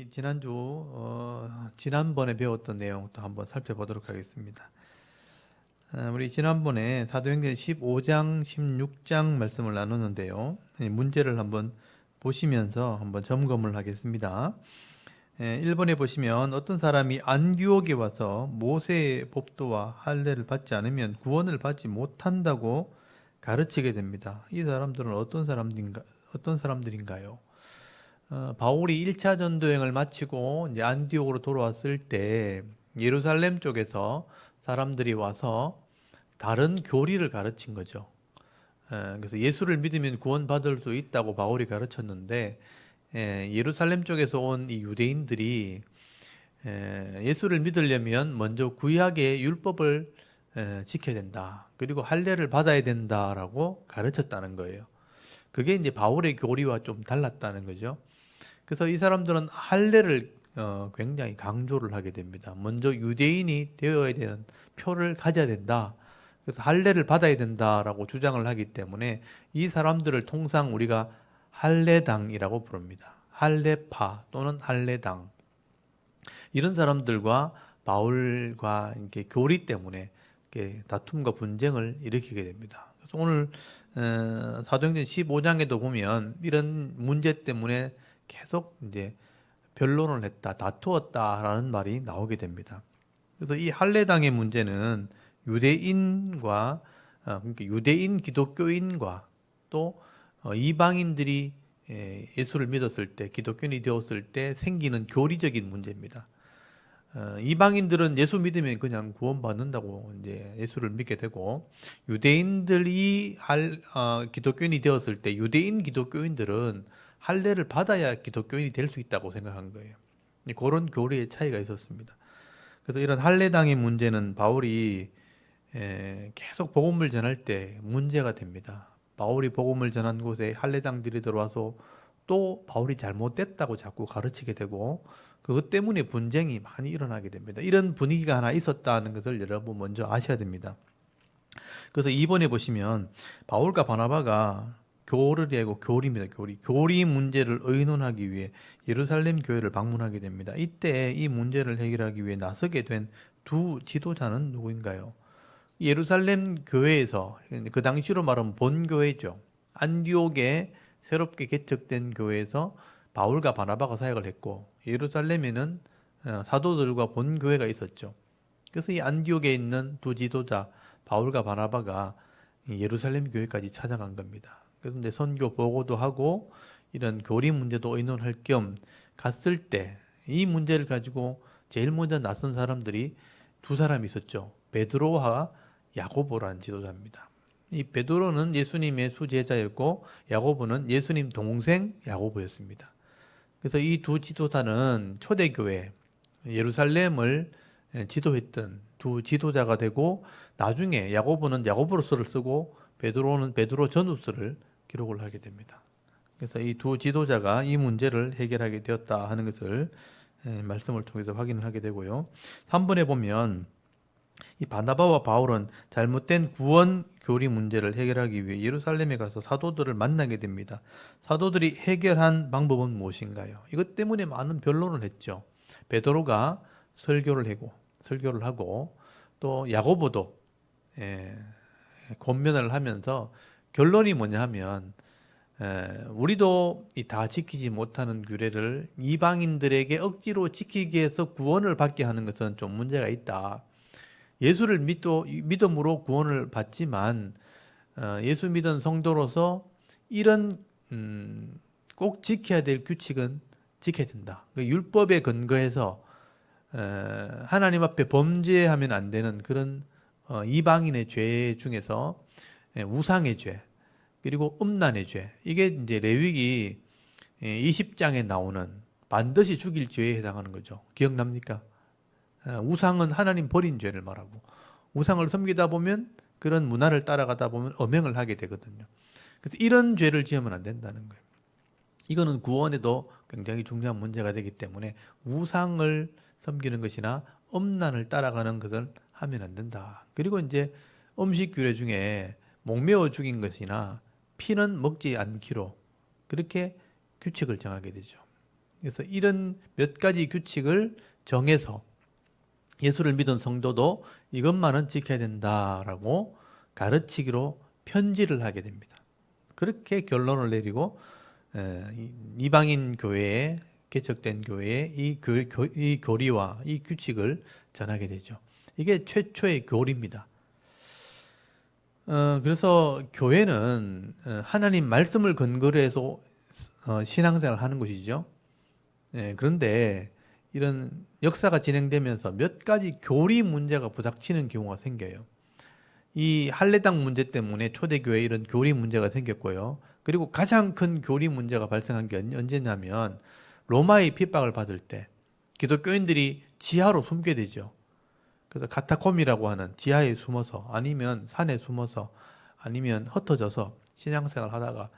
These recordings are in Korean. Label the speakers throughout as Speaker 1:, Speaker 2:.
Speaker 1: 우리 지난번에 배웠던 내용 또 한번 살펴보도록 하겠습니다. 우리 지난번에 사도행전 15장, 16장 말씀을 나누는데요. 이 문제를 한번 보시면서 한번 점검을 하겠습니다. 1번에 보시면 어떤 사람이 안디옥에 와서 모세의 법도와 할례를 받지 않으면 구원을 받지 못한다고 가르치게 됩니다. 이 사람들은 어떤 사람들인가요? 바울이 1차 전도행을 마치고 이제 안디옥으로 돌아왔을 때 예루살렘 쪽에서 사람들이 와서 다른 교리를 가르친 거죠. 그래서 예수를 믿으면 구원받을 수 있다고 바울이 가르쳤는데 예루살렘 쪽에서 온 이 유대인들이 예수를 믿으려면 먼저 구약의 율법을 지켜야 된다. 그리고 할례를 받아야 된다라고 가르쳤다는 거예요. 그게 이제 바울의 교리와 좀 달랐다는 거죠. 그래서 이 사람들은 할례를 굉장히 강조를 하게 됩니다. 먼저 유대인이 되어야 되는 표를 가져야 된다. 그래서 할례를 받아야 된다라고 주장을 하기 때문에 이 사람들을 통상 우리가 할례당이라고 부릅니다. 할례파 또는 할례당. 이런 사람들과 바울과 이렇게 교리 때문에 이렇게 다툼과 분쟁을 일으키게 됩니다. 그래서 오늘 사도행전 15장에도 보면 이런 문제 때문에 계속 이제 변론을 했다, 다투었다라는 말이 나오게 됩니다. 그래서 이 할례당의 문제는 유대인과 그러니까 유대인 기독교인과 또 이방인들이 예수를 믿었을 때 기독교인이 되었을 때 생기는 교리적인 문제입니다. 이방인들은 예수 믿으면 그냥 구원받는다고 이제 예수를 믿게 되고 유대인들이 기독교인이 되었을 때 유대인 기독교인들은 할례를 받아야 기독교인이 될 수 있다고 생각한 거예요. 그런 교리의 차이가 있었습니다. 그래서 이런 할례당의 문제는 바울이 계속 복음을 전할 때 문제가 됩니다. 바울이 복음을 전한 곳에 할례당들이 들어와서 또 바울이 잘못됐다고 자꾸 가르치게 되고 그것 때문에 분쟁이 많이 일어나게 됩니다. 이런 분위기가 하나 있었다는 것을 여러분 먼저 아셔야 됩니다. 그래서 이번에 보시면 바울과 바나바가 교리입니다. 교리 문제를 의논하기 위해 예루살렘 교회를 방문하게 됩니다. 이때 이 문제를 해결하기 위해 나서게 된 두 지도자는 누구인가요? 예루살렘 교회에서 그 당시로 말하면 본교회죠. 안디옥에 새롭게 개척된 교회에서 바울과 바나바가 사역을 했고 예루살렘에는 사도들과 본교회가 있었죠. 그래서 이 안디옥에 있는 두 지도자 바울과 바나바가 예루살렘 교회까지 찾아간 겁니다. 그래서 이제 선교 보고도 하고 이런 교리 문제도 의논할 겸 갔을 때 이 문제를 가지고 제일 먼저 나선 사람들이 두 사람이 있었죠. 베드로와 야고보라는 지도자입니다. 이 베드로는 예수님의 수제자였고 야고보는 예수님 동생 야고보였습니다. 그래서 이 두 지도자는 초대교회 예루살렘을 지도했던 두 지도자가 되고 나중에 야고보는 야고보로서를 쓰고 베드로는 베드로 전후서를 기록을 하게 됩니다. 그래서 이 두 지도자가 이 문제를 해결하게 되었다 하는 것을 말씀을 통해서 확인을 하게 되고요. 3번에 보면 이 바나바와 바울은 잘못된 구원 교리 문제를 해결하기 위해 예루살렘에 가서 사도들을 만나게 됩니다. 사도들이 해결한 방법은 무엇인가요? 이것 때문에 많은 변론을 했죠. 베드로가 설교를 하고 또 야고보도 권면을 하면서 결론이 뭐냐 하면 우리도 이 다 지키지 못하는 규례를 이방인들에게 억지로 지키기 위해서 구원을 받게 하는 것은 좀 문제가 있다. 예수를 믿음으로 구원을 받지만 예수 믿은 성도로서 이런 꼭 지켜야 될 규칙은 지켜야 된다. 그 율법에 근거해서 하나님 앞에 범죄하면 안 되는 그런 이방인의 죄 중에서 우상의 죄 그리고 음란의 죄 이게 이제 레위기 20장에 나오는 반드시 죽일 죄에 해당하는 거죠. 기억납니까? 우상은 하나님 버린 죄를 말하고 우상을 섬기다 보면 그런 문화를 따라가다 보면 엄행을 하게 되거든요. 그래서 이런 죄를 지으면 안 된다는 거예요. 이거는 구원에도 굉장히 중요한 문제가 되기 때문에 우상을 섬기는 것이나 음란을 따라가는 것을 하면 안 된다. 그리고 이제 음식 규례 중에 목매어 죽인 것이나 피는 먹지 않기로 그렇게 규칙을 정하게 되죠. 그래서 이런 몇 가지 규칙을 정해서 예수를 믿은 성도도 이것만은 지켜야 된다라고 가르치기로 편지를 하게 됩니다. 그렇게 결론을 내리고 이방인 교회에 개척된 교회에 이 교리와 이 규칙을 전하게 되죠. 이게 최초의 교리입니다. 그래서 교회는 하나님 말씀을 근거로 해서 신앙생활을 하는 것이죠. 그런데 이런 역사가 진행되면서 몇 가지 교리 문제가 부닥치는 경우가 생겨요. 이 할례당 문제 때문에 초대교회에 이런 교리 문제가 생겼고요. 그리고 가장 큰 교리 문제가 발생한 게 언제냐면 로마의 핍박을 받을 때 기독교인들이 지하로 숨게 되죠. 그래서 카타콤이라고 하는 지하에 숨어서 아니면 산에 숨어서 아니면 흩어져서 신앙생활을 하다가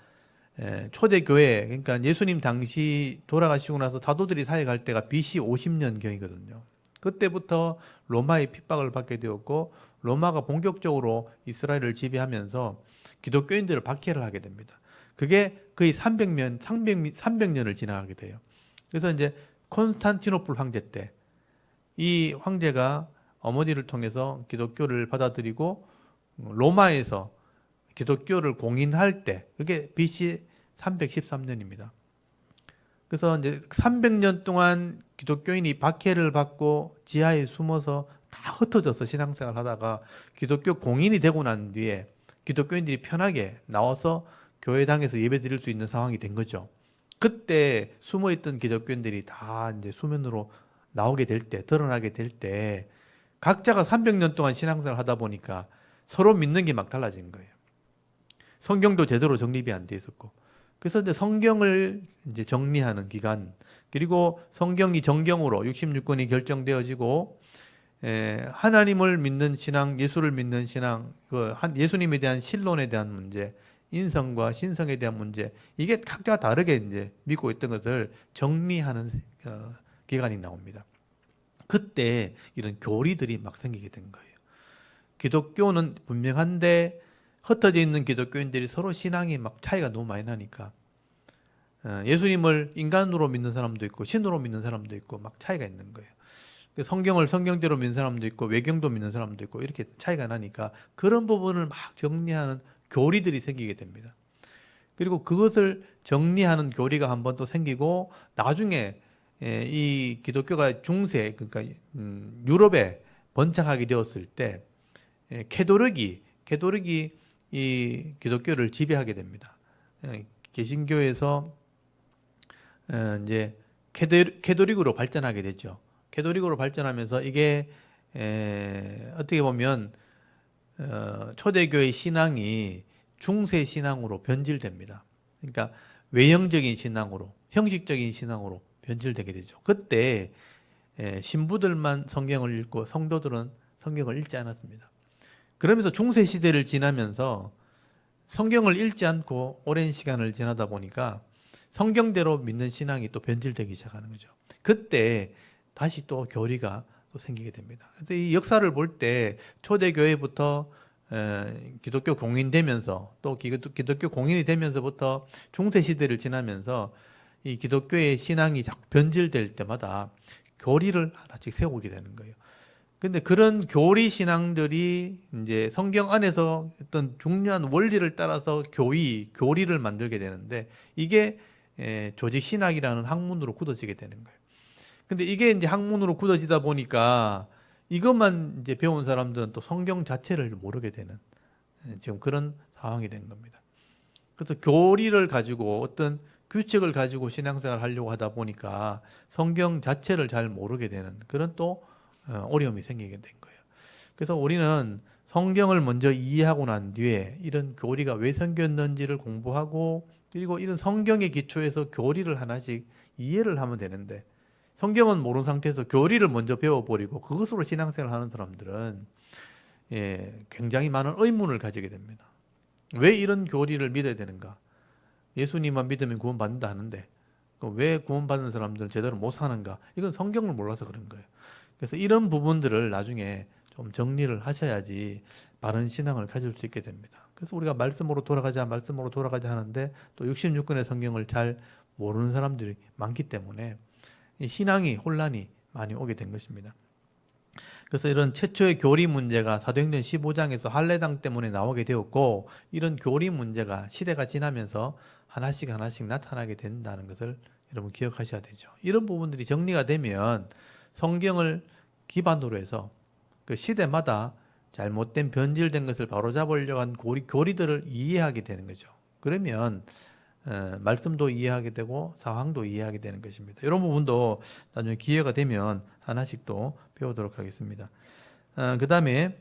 Speaker 1: 초대교회, 그러니까 예수님 당시 돌아가시고 나서 사도들이 사역할 때가 BC 50년경이거든요. 그때부터 로마의 핍박을 받게 되었고 로마가 본격적으로 이스라엘을 지배하면서 기독교인들을 박해를 하게 됩니다. 그게 거의 300년을 지나가게 돼요. 그래서 이제 콘스탄티노플 황제 때 이 황제가 어머니를 통해서 기독교를 받아들이고 로마에서 기독교를 공인할 때 그게 BC 313년입니다. 그래서 이제 300년 동안 기독교인이 박해를 받고 지하에 숨어서 다 흩어져서 신앙생활 하다가 기독교 공인이 되고 난 뒤에 기독교인들이 편하게 나와서 교회당에서 예배 드릴 수 있는 상황이 된 거죠. 그때 숨어있던 기독교인들이 다 이제 수면으로 나오게 될 때, 드러나게 될 때, 각자가 300년 동안 신앙생활 하다 보니까 서로 믿는 게 막 달라진 거예요. 성경도 제대로 정립이 안 돼 있었고. 그래서 이제 성경을 이제 정리하는 기간, 그리고 성경이 정경으로 66권이 결정되어지고, 하나님을 믿는 신앙, 예수를 믿는 신앙, 예수님에 대한 신론에 대한 문제, 인성과 신성에 대한 문제, 이게 각자 다르게 이제 믿고 있던 것을 정리하는 기간이 나옵니다. 그때 이런 교리들이 막 생기게 된 거예요. 기독교는 분명한데 흩어져 있는 기독교인들이 서로 신앙이 막 차이가 너무 많이 나니까 예수님을 인간으로 믿는 사람도 있고 신으로 믿는 사람도 있고 막 차이가 있는 거예요. 성경을 성경대로 믿는 사람도 있고 외경도 믿는 사람도 있고 이렇게 차이가 나니까 그런 부분을 막 정리하는 교리들이 생기게 됩니다. 그리고 그것을 정리하는 교리가 한 번 또 생기고 나중에 이 기독교가 중세 그러니까 유럽에 번창하게 되었을 때 캐토릭이 이 기독교를 지배하게 됩니다. 개신교에서 이제 캐토릭으로 발전하게 되죠. 캐토릭으로 발전하면서 이게 어떻게 보면 초대교회 신앙이 중세 신앙으로 변질됩니다. 그러니까 외형적인 신앙으로, 형식적인 신앙으로 변질되게 되죠. 그때 신부들만 성경을 읽고 성도들은 성경을 읽지 않았습니다. 그러면서 중세 시대를 지나면서 성경을 읽지 않고 오랜 시간을 지나다 보니까 성경대로 믿는 신앙이 또 변질되기 시작하는 거죠. 그때 다시 또 교리가 또 생기게 됩니다. 이 역사를 볼 때 초대교회부터 기독교 공인되면서 또 기독교 공인이 되면서부터 중세 시대를 지나면서 이 기독교의 신앙이 자꾸 변질될 때마다 교리를 하나씩 세우게 되는 거예요. 근데 그런 교리 신앙들이 이제 성경 안에서 어떤 중요한 원리를 따라서 교리를 만들게 되는데 이게 조직 신학이라는 학문으로 굳어지게 되는 거예요. 근데 이게 이제 학문으로 굳어지다 보니까 이것만 이제 배운 사람들은 또 성경 자체를 모르게 되는 지금 그런 상황이 된 겁니다. 그래서 교리를 가지고 어떤 규칙을 가지고 신앙생활을 하려고 하다 보니까 성경 자체를 잘 모르게 되는 그런 또 어려움이 생기게 된 거예요. 그래서 우리는 성경을 먼저 이해하고 난 뒤에 이런 교리가 왜 생겼는지를 공부하고 그리고 이런 성경의 기초에서 교리를 하나씩 이해를 하면 되는데 성경은 모르는 상태에서 교리를 먼저 배워버리고 그것으로 신앙생활을 하는 사람들은 굉장히 많은 의문을 가지게 됩니다. 왜 이런 교리를 믿어야 되는가? 예수님만 믿으면 구원받는다 하는데 왜 구원받는 사람들은 제대로 못 사는가? 이건 성경을 몰라서 그런 거예요. 그래서 이런 부분들을 나중에 좀 정리를 하셔야지 바른 신앙을 가질 수 있게 됩니다. 그래서 우리가 말씀으로 돌아가자 하는데 또 66권의 성경을 잘 모르는 사람들이 많기 때문에 이 신앙이 혼란이 많이 오게 된 것입니다. 그래서 이런 최초의 교리 문제가 사도행전 15장에서 할례당 때문에 나오게 되었고, 이런 교리 문제가 시대가 지나면서 하나씩 하나씩 나타나게 된다는 것을 여러분 기억하셔야 되죠. 이런 부분들이 정리가 되면 성경을 기반으로 해서 그 시대마다 잘못된 변질된 것을 바로잡으려고 한 교리들을 이해하게 되는 거죠. 그러면 말씀도 이해하게 되고 상황도 이해하게 되는 것입니다. 이런 부분도 나중에 기회가 되면 하나씩 또 배우도록 하겠습니다. 그 다음에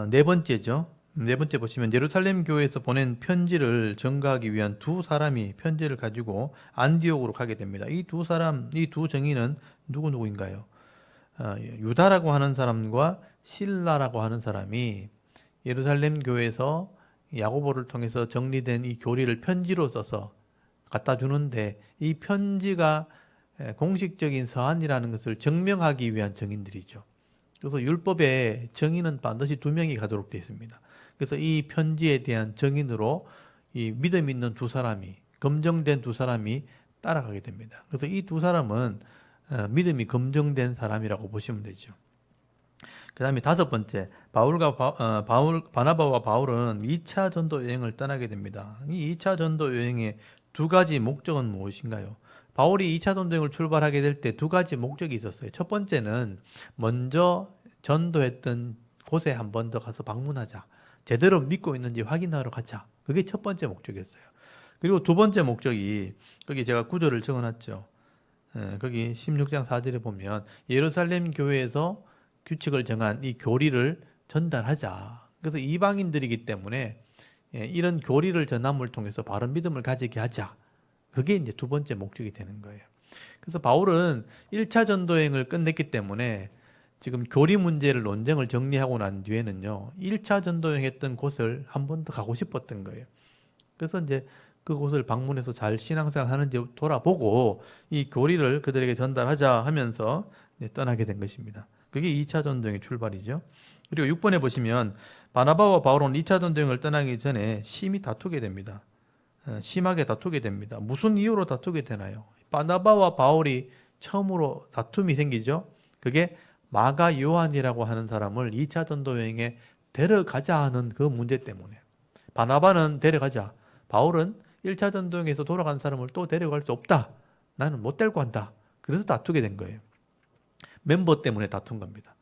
Speaker 1: 네 번째죠. 네 번째 보시면 예루살렘 교회에서 보낸 편지를 전가하기 위한 두 사람이 편지를 가지고 안디옥으로 가게 됩니다. 이 두 사람, 이 두 정의는 누구인가요? 유다라고 하는 사람과 실라라고 하는 사람이 예루살렘 교회에서 야고보를 통해서 정리된 이 교리를 편지로 써서 갖다 주는데, 이 편지가 공식적인 서한이라는 것을 증명하기 위한 정인들이죠. 그래서 율법에 정인은 반드시 두 명이 가도록 되어 있습니다. 그래서 이 편지에 대한 정인으로 이 믿음 있는 두 사람이, 검증된 두 사람이 따라가게 됩니다. 그래서 이 두 사람은 믿음이 검증된 사람이라고 보시면 되죠. 그 다음에 다섯 번째, 바나바와 바울은 2차 전도 여행을 떠나게 됩니다. 이 2차 전도 여행의 두 가지 목적은 무엇인가요? 바울이 2차 전도 여행을 출발하게 될 때 두 가지 목적이 있었어요. 첫 번째는 먼저 전도했던 곳에 한 번 더 가서 방문하자. 제대로 믿고 있는지 확인하러 가자. 그게 첫 번째 목적이었어요. 그리고 두 번째 목적이, 거기 제가 구절을 적어놨죠. 거기 16장 4절에 보면 예루살렘 교회에서 규칙을 정한 이 교리를 전달하자. 그래서 이방인들이기 때문에 이런 교리를 전함을 통해서 바른 믿음을 가지게 하자. 그게 이제 두 번째 목적이 되는 거예요. 그래서 바울은 1차 전도행을 끝냈기 때문에 지금 교리 문제를 논쟁을 정리하고 난 뒤에는요, 1차 전도행 했던 곳을 한 번 더 가고 싶었던 거예요. 그래서 이제 그곳을 방문해서 잘 신앙생활 하는지 돌아보고 이 교리를 그들에게 전달하자 하면서 떠나게 된 것입니다. 그게 2차 전도행의 출발이죠. 그리고 6번에 보시면 바나바와 바울은 2차 전도행을 떠나기 전에 심히 다투게 됩니다. 심하게 다투게 됩니다. 무슨 이유로 다투게 되나요? 바나바와 바울이 처음으로 다툼이 생기죠. 그게 마가 요한이라고 하는 사람을 2차 전도 여행에 데려가자 하는 그 문제 때문에. 바나바는 데려가자. 바울은 1차 전도 여행에서 돌아간 사람을 또 데려갈 수 없다. 나는 못 데리고 간다. 그래서 다투게 된 거예요. 멤버 때문에 다툰 겁니다.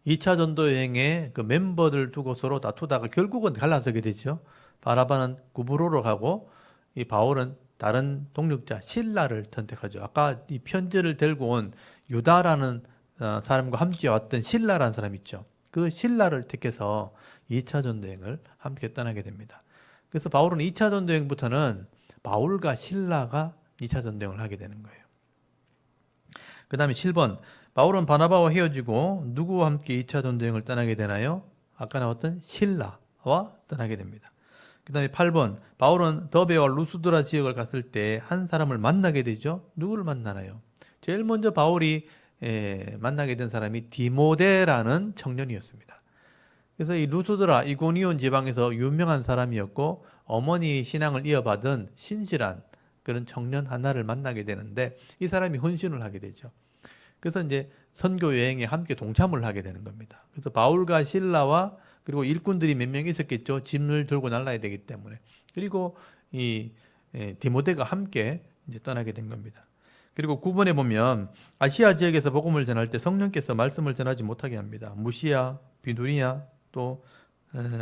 Speaker 1: 2차 전도 여행에 그 멤버들 두고 서로 다투다가 결국은 갈라서게 되죠. 바나바는 구브로로 가고 이 바울은 다른 동력자 실라를 선택하죠. 아까 이 편지를 들고 온 유다라는 사람과 함께 왔던 실라라는 사람 있죠. 그 실라를 택해서 2차 전도행을 함께 떠나게 됩니다. 그래서 바울은 2차 전도행부터는 바울과 실라가 2차 전도행을 하게 되는 거예요. 그 다음에 7번, 바울은 바나바와 헤어지고 누구와 함께 2차 전도행을 떠나게 되나요? 아까 나왔던 실라와 떠나게 됩니다. 그 다음에 8번, 바울은 더베와 루스드라 지역을 갔을 때 한 사람을 만나게 되죠. 누구를 만나나요? 제일 먼저 바울이 만나게 된 사람이 디모데라는 청년이었습니다. 그래서 이 루스드라, 이고니온 지방에서 유명한 사람이었고 어머니 신앙을 이어받은 신실한 그런 청년 하나를 만나게 되는데, 이 사람이 헌신을 하게 되죠. 그래서 이제 선교 여행에 함께 동참을 하게 되는 겁니다. 그래서 바울과 실라와 그리고 일꾼들이 몇 명 있었겠죠. 짐을 들고 날라야 되기 때문에. 그리고 이 디모데가 함께 이제 떠나게 된 겁니다. 그리고 9번에 보면 아시아 지역에서 복음을 전할 때 성령께서 말씀을 전하지 못하게 합니다. 무시아, 비두니아, 또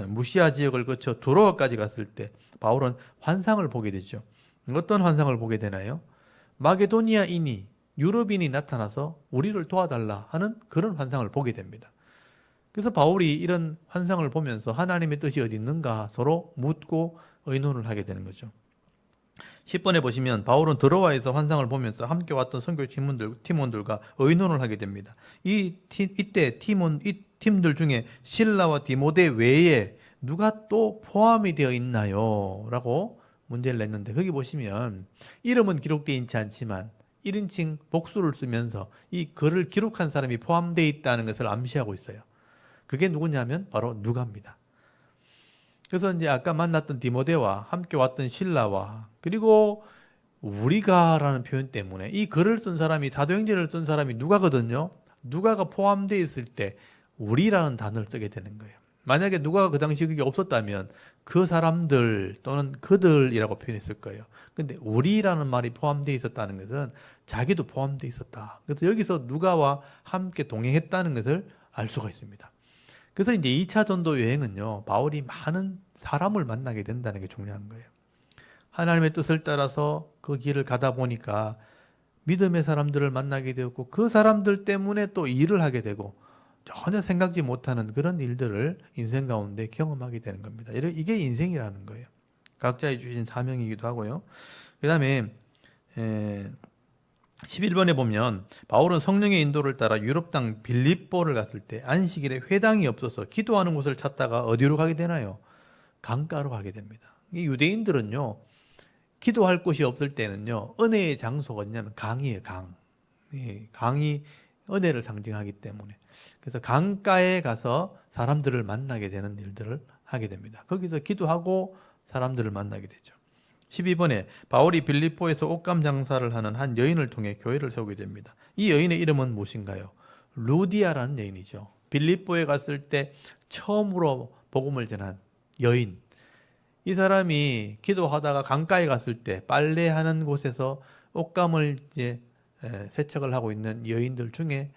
Speaker 1: 무시아 지역을 거쳐 두로아까지 갔을 때 바울은 환상을 보게 되죠. 어떤 환상을 보게 되나요? 마게도니아인이, 유럽인이 나타나서 우리를 도와달라 하는 그런 환상을 보게 됩니다. 그래서 바울이 이런 환상을 보면서 하나님의 뜻이 어디 있는가 서로 묻고 의논을 하게 되는 거죠. 10번에 보시면 바울은 드로아에서 환상을 보면서 함께 왔던 선교 팀원들과 의논을 하게 됩니다. 이때 이 팀들 중에 실라와 디모데 외에 누가 또 포함이 되어 있나요? 라고 문제를 냈는데, 거기 보시면 이름은 기록되어 있지 않지만 1인칭 복수를 쓰면서 이 글을 기록한 사람이 포함되어 있다는 것을 암시하고 있어요. 그게 누구냐면 바로 누가입니다. 그래서 이제 아까 만났던 디모데와 함께 왔던 실라와 그리고 우리가라는 표현 때문에 이 글을 쓴 사람이 사도행전을 쓴 사람이 누가거든요. 누가가 포함되어 있을 때 우리라는 단어를 쓰게 되는 거예요. 만약에 누가가 그 당시 그게 없었다면 그 사람들 또는 그들이라고 표현했을 거예요. 근데 우리라는 말이 포함되어 있었다는 것은 자기도 포함되어 있었다. 그래서 여기서 누가와 함께 동행했다는 것을 알 수가 있습니다. 그래서 이제 2차 전도 여행은요, 바울이 많은 사람을 만나게 된다는 게 중요한 거예요. 하나님의 뜻을 따라서 그 길을 가다 보니까 믿음의 사람들을 만나게 되었고 그 사람들 때문에 또 일을 하게 되고 전혀 생각지 못하는 그런 일들을 인생 가운데 경험하게 되는 겁니다. 이게 인생이라는 거예요. 각자의 주신 사명이기도 하고요. 그 다음에 11번에 보면 바울은 성령의 인도를 따라 유럽 땅 빌립보를 갔을 때 안식일에 회당이 없어서 기도하는 곳을 찾다가 어디로 가게 되나요? 강가로 가게 됩니다. 이 유대인들은요, 기도할 곳이 없을 때는요, 은혜의 장소가 어디냐면 강이에요, 강. 강이 은혜를 상징하기 때문에. 그래서 강가에 가서 사람들을 만나게 되는 일들을 하게 됩니다. 거기서 기도하고 사람들을 만나게 되죠. 12번에 바울이 빌립보에서 옷감 장사를 하는 한 여인을 통해 교회를 세우게 됩니다. 이 여인의 이름은 무엇인가요? 루디아라는 여인이죠. 빌립보에 갔을 때 처음으로 복음을 전한 여인. 이 사람이 기도하다가 강가에 갔을 때 빨래하는 곳에서 옷감을 이제 세척을 하고 있는 여인들 중에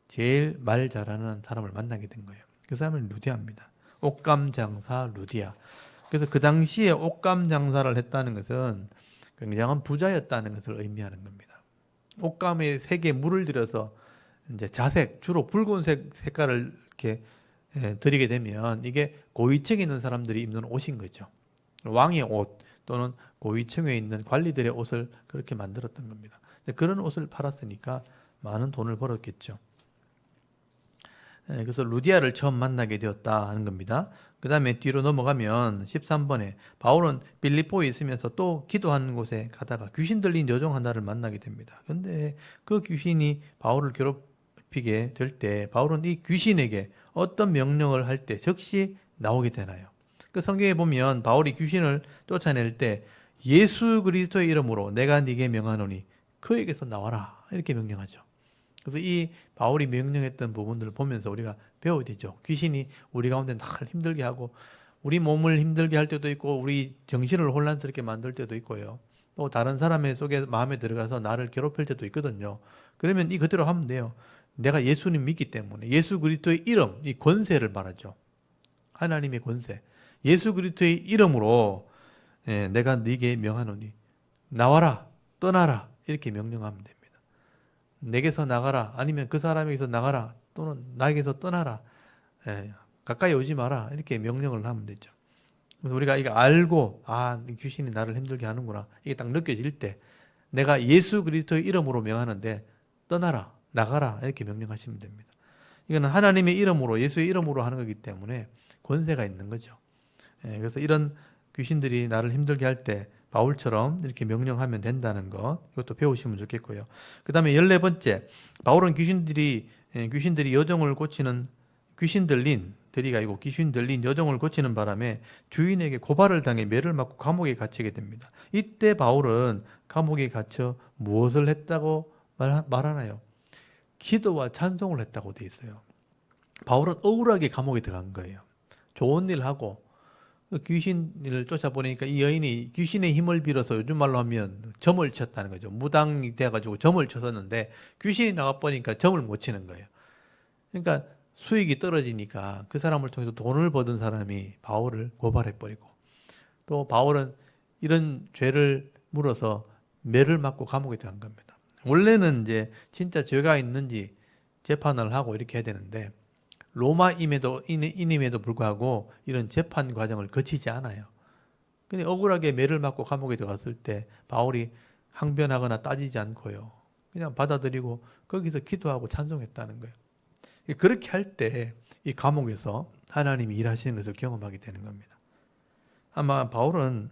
Speaker 1: 제일 말 잘하는 사람을 만나게 된 거예요. 그 사람은 루디아입니다. 옷감 장사 루디아. 그래서 그 당시에 옷감 장사를 했다는 것은 굉장한 부자였다는 것을 의미하는 겁니다. 옷감에 색에 물을 들여서 이제 자색, 주로 붉은색 색깔을 이렇게 드리게 되면 이게 고위층에 있는 사람들이 입는 옷인 거죠. 왕의 옷 또는 고위층에 있는 관리들의 옷을 그렇게 만들었던 겁니다. 그런 옷을 팔았으니까 많은 돈을 벌었겠죠. 그래서 루디아를 처음 만나게 되었다 하는 겁니다. 그 다음에 뒤로 넘어가면 13번에 바울은 빌립보에 있으면서 또 기도하는 곳에 가다가 귀신 들린 여종 하나를 만나게 됩니다. 그런데 그 귀신이 바울을 괴롭히게 될 때 바울은 이 귀신에게 어떤 명령을 할 때 즉시 나오게 되나요? 그 성경에 보면 바울이 귀신을 쫓아낼 때 예수 그리스도의 이름으로 내가 네게 명하노니 그에게서 나와라 이렇게 명령하죠. 그래서 이 바울이 명령했던 부분들을 보면서 우리가 배워야 되죠. 귀신이 우리 가운데 늘 힘들게 하고 우리 몸을 힘들게 할 때도 있고 우리 정신을 혼란스럽게 만들 때도 있고요. 또 다른 사람의 속에 마음에 들어가서 나를 괴롭힐 때도 있거든요. 그러면 이 그대로 하면 돼요. 내가 예수님 믿기 때문에 예수 그리스도의 이름, 이 권세를 말하죠. 하나님의 권세. 예수 그리스도의 이름으로 내가 네게 명하노니 나와라, 떠나라 이렇게 명령하면 됩니다. 내게서 나가라 아니면 그 사람에게서 나가라 또는 나에게서 떠나라 가까이 오지 마라 이렇게 명령을 하면 되죠. 그래서 우리가 이거 알고 귀신이 나를 힘들게 하는구나 이게 딱 느껴질 때 내가 예수 그리스도의 이름으로 명하는데 떠나라 나가라 이렇게 명령하시면 됩니다. 이거는 하나님의 이름으로 예수의 이름으로 하는 거기 때문에 권세가 있는 거죠. 그래서 이런 귀신들이 나를 힘들게 할 때 바울처럼 이렇게 명령하면 된다는 것 이것도 배우시면 좋겠고요. 그 다음에 14번째 바울은 귀신들이 여종을 고치는 귀신 들린 여종을 고치는 바람에 주인에게 고발을 당해 매를 맞고 감옥에 갇히게 됩니다. 이때 바울은 감옥에 갇혀 무엇을 했다고 말하나요? 기도와 찬송을 했다고 돼 있어요. 바울은 억울하게 감옥에 들어간 거예요. 좋은 일 하고 귀신을 쫓아보니까 이 여인이 귀신의 힘을 빌어서 요즘 말로 하면 점을 쳤다는 거죠. 무당이 돼가지고 점을 쳤었는데 귀신이 나가보니까 점을 못 치는 거예요. 그러니까 수익이 떨어지니까 그 사람을 통해서 돈을 버는 사람이 바울을 고발해버리고 또 바울은 이런 죄를 물어서 매를 맞고 감옥에 들어간 겁니다. 원래는 이제 진짜 죄가 있는지 재판을 하고 이렇게 해야 되는데 로마임에도 불구하고 이런 재판 과정을 거치지 않아요. 근데 억울하게 매를 맞고 감옥에 들어갔을 때 바울이 항변하거나 따지지 않고요. 그냥 받아들이고 거기서 기도하고 찬송했다는 거예요. 그렇게 할 때 이 감옥에서 하나님이 일하시는 것을 경험하게 되는 겁니다. 아마 바울은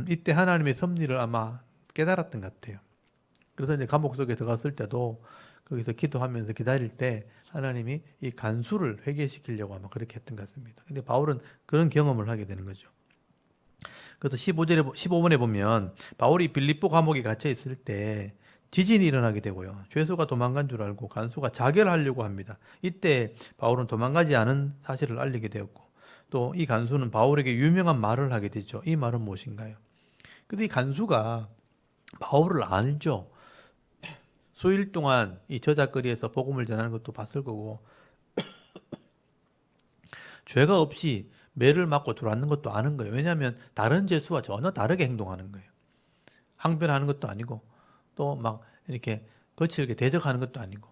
Speaker 1: 이때 하나님의 섭리를 아마 깨달았던 것 같아요. 그래서 이제 감옥 속에 들어갔을 때도 거기서 기도하면서 기다릴 때 하나님이 이 간수를 회개시키려고 아마 그렇게 했던 것 같습니다. 근데 바울은 그런 경험을 하게 되는 거죠. 그래서 15번에 보면 바울이 빌립보 감옥에 갇혀 있을 때 지진이 일어나게 되고요. 죄수가 도망간 줄 알고 간수가 자결하려고 합니다. 이때 바울은 도망가지 않은 사실을 알리게 되었고 또 이 간수는 바울에게 유명한 말을 하게 되죠. 이 말은 무엇인가요? 근데 이 간수가 바울을 알죠. 수일 동안 이 저작거리에서 복음을 전하는 것도 봤을 거고 죄가 없이 매를 맞고 들어왔는 것도 아는 거예요. 왜냐하면 다른 죄수와 전혀 다르게 행동하는 거예요. 항변하는 것도 아니고 또 막 이렇게 거칠게 대적하는 것도 아니고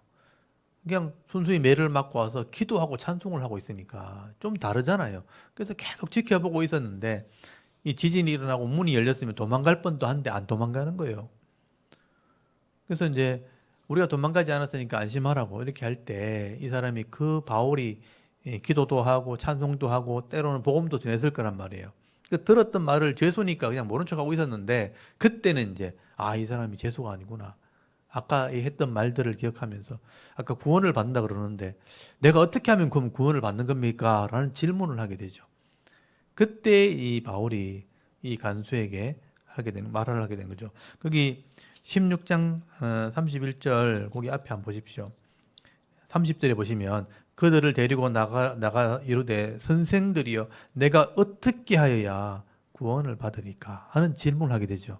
Speaker 1: 그냥 순수히 매를 맞고 와서 기도하고 찬송을 하고 있으니까 좀 다르잖아요. 그래서 계속 지켜보고 있었는데 이 지진이 일어나고 문이 열렸으면 도망갈 뻔도 한데 안 도망가는 거예요. 그래서 이제 우리가 도망가지 않았으니까 안심하라고 이렇게 할 때 이 사람이 그 바울이 기도도 하고 찬송도 하고 때로는 복음도 전했을 거란 말이에요. 그 들었던 말을 죄수니까 그냥 모른 척하고 있었는데 그때는 이제 이 사람이 죄수가 아니구나. 아까 했던 말들을 기억하면서 아까 구원을 받는다 그러는데 내가 어떻게 하면 그럼 구원을 받는 겁니까? 라는 질문을 하게 되죠. 그때 이 바울이 이 간수에게 말을 하게 된 거죠. 거기 16장 31절 거기 앞에 한번 보십시오. 30절에 보시면 그들을 데리고 나가 이르되 선생들이여 내가 어떻게 하여야 구원을 받으리까 하는 질문을 하게 되죠.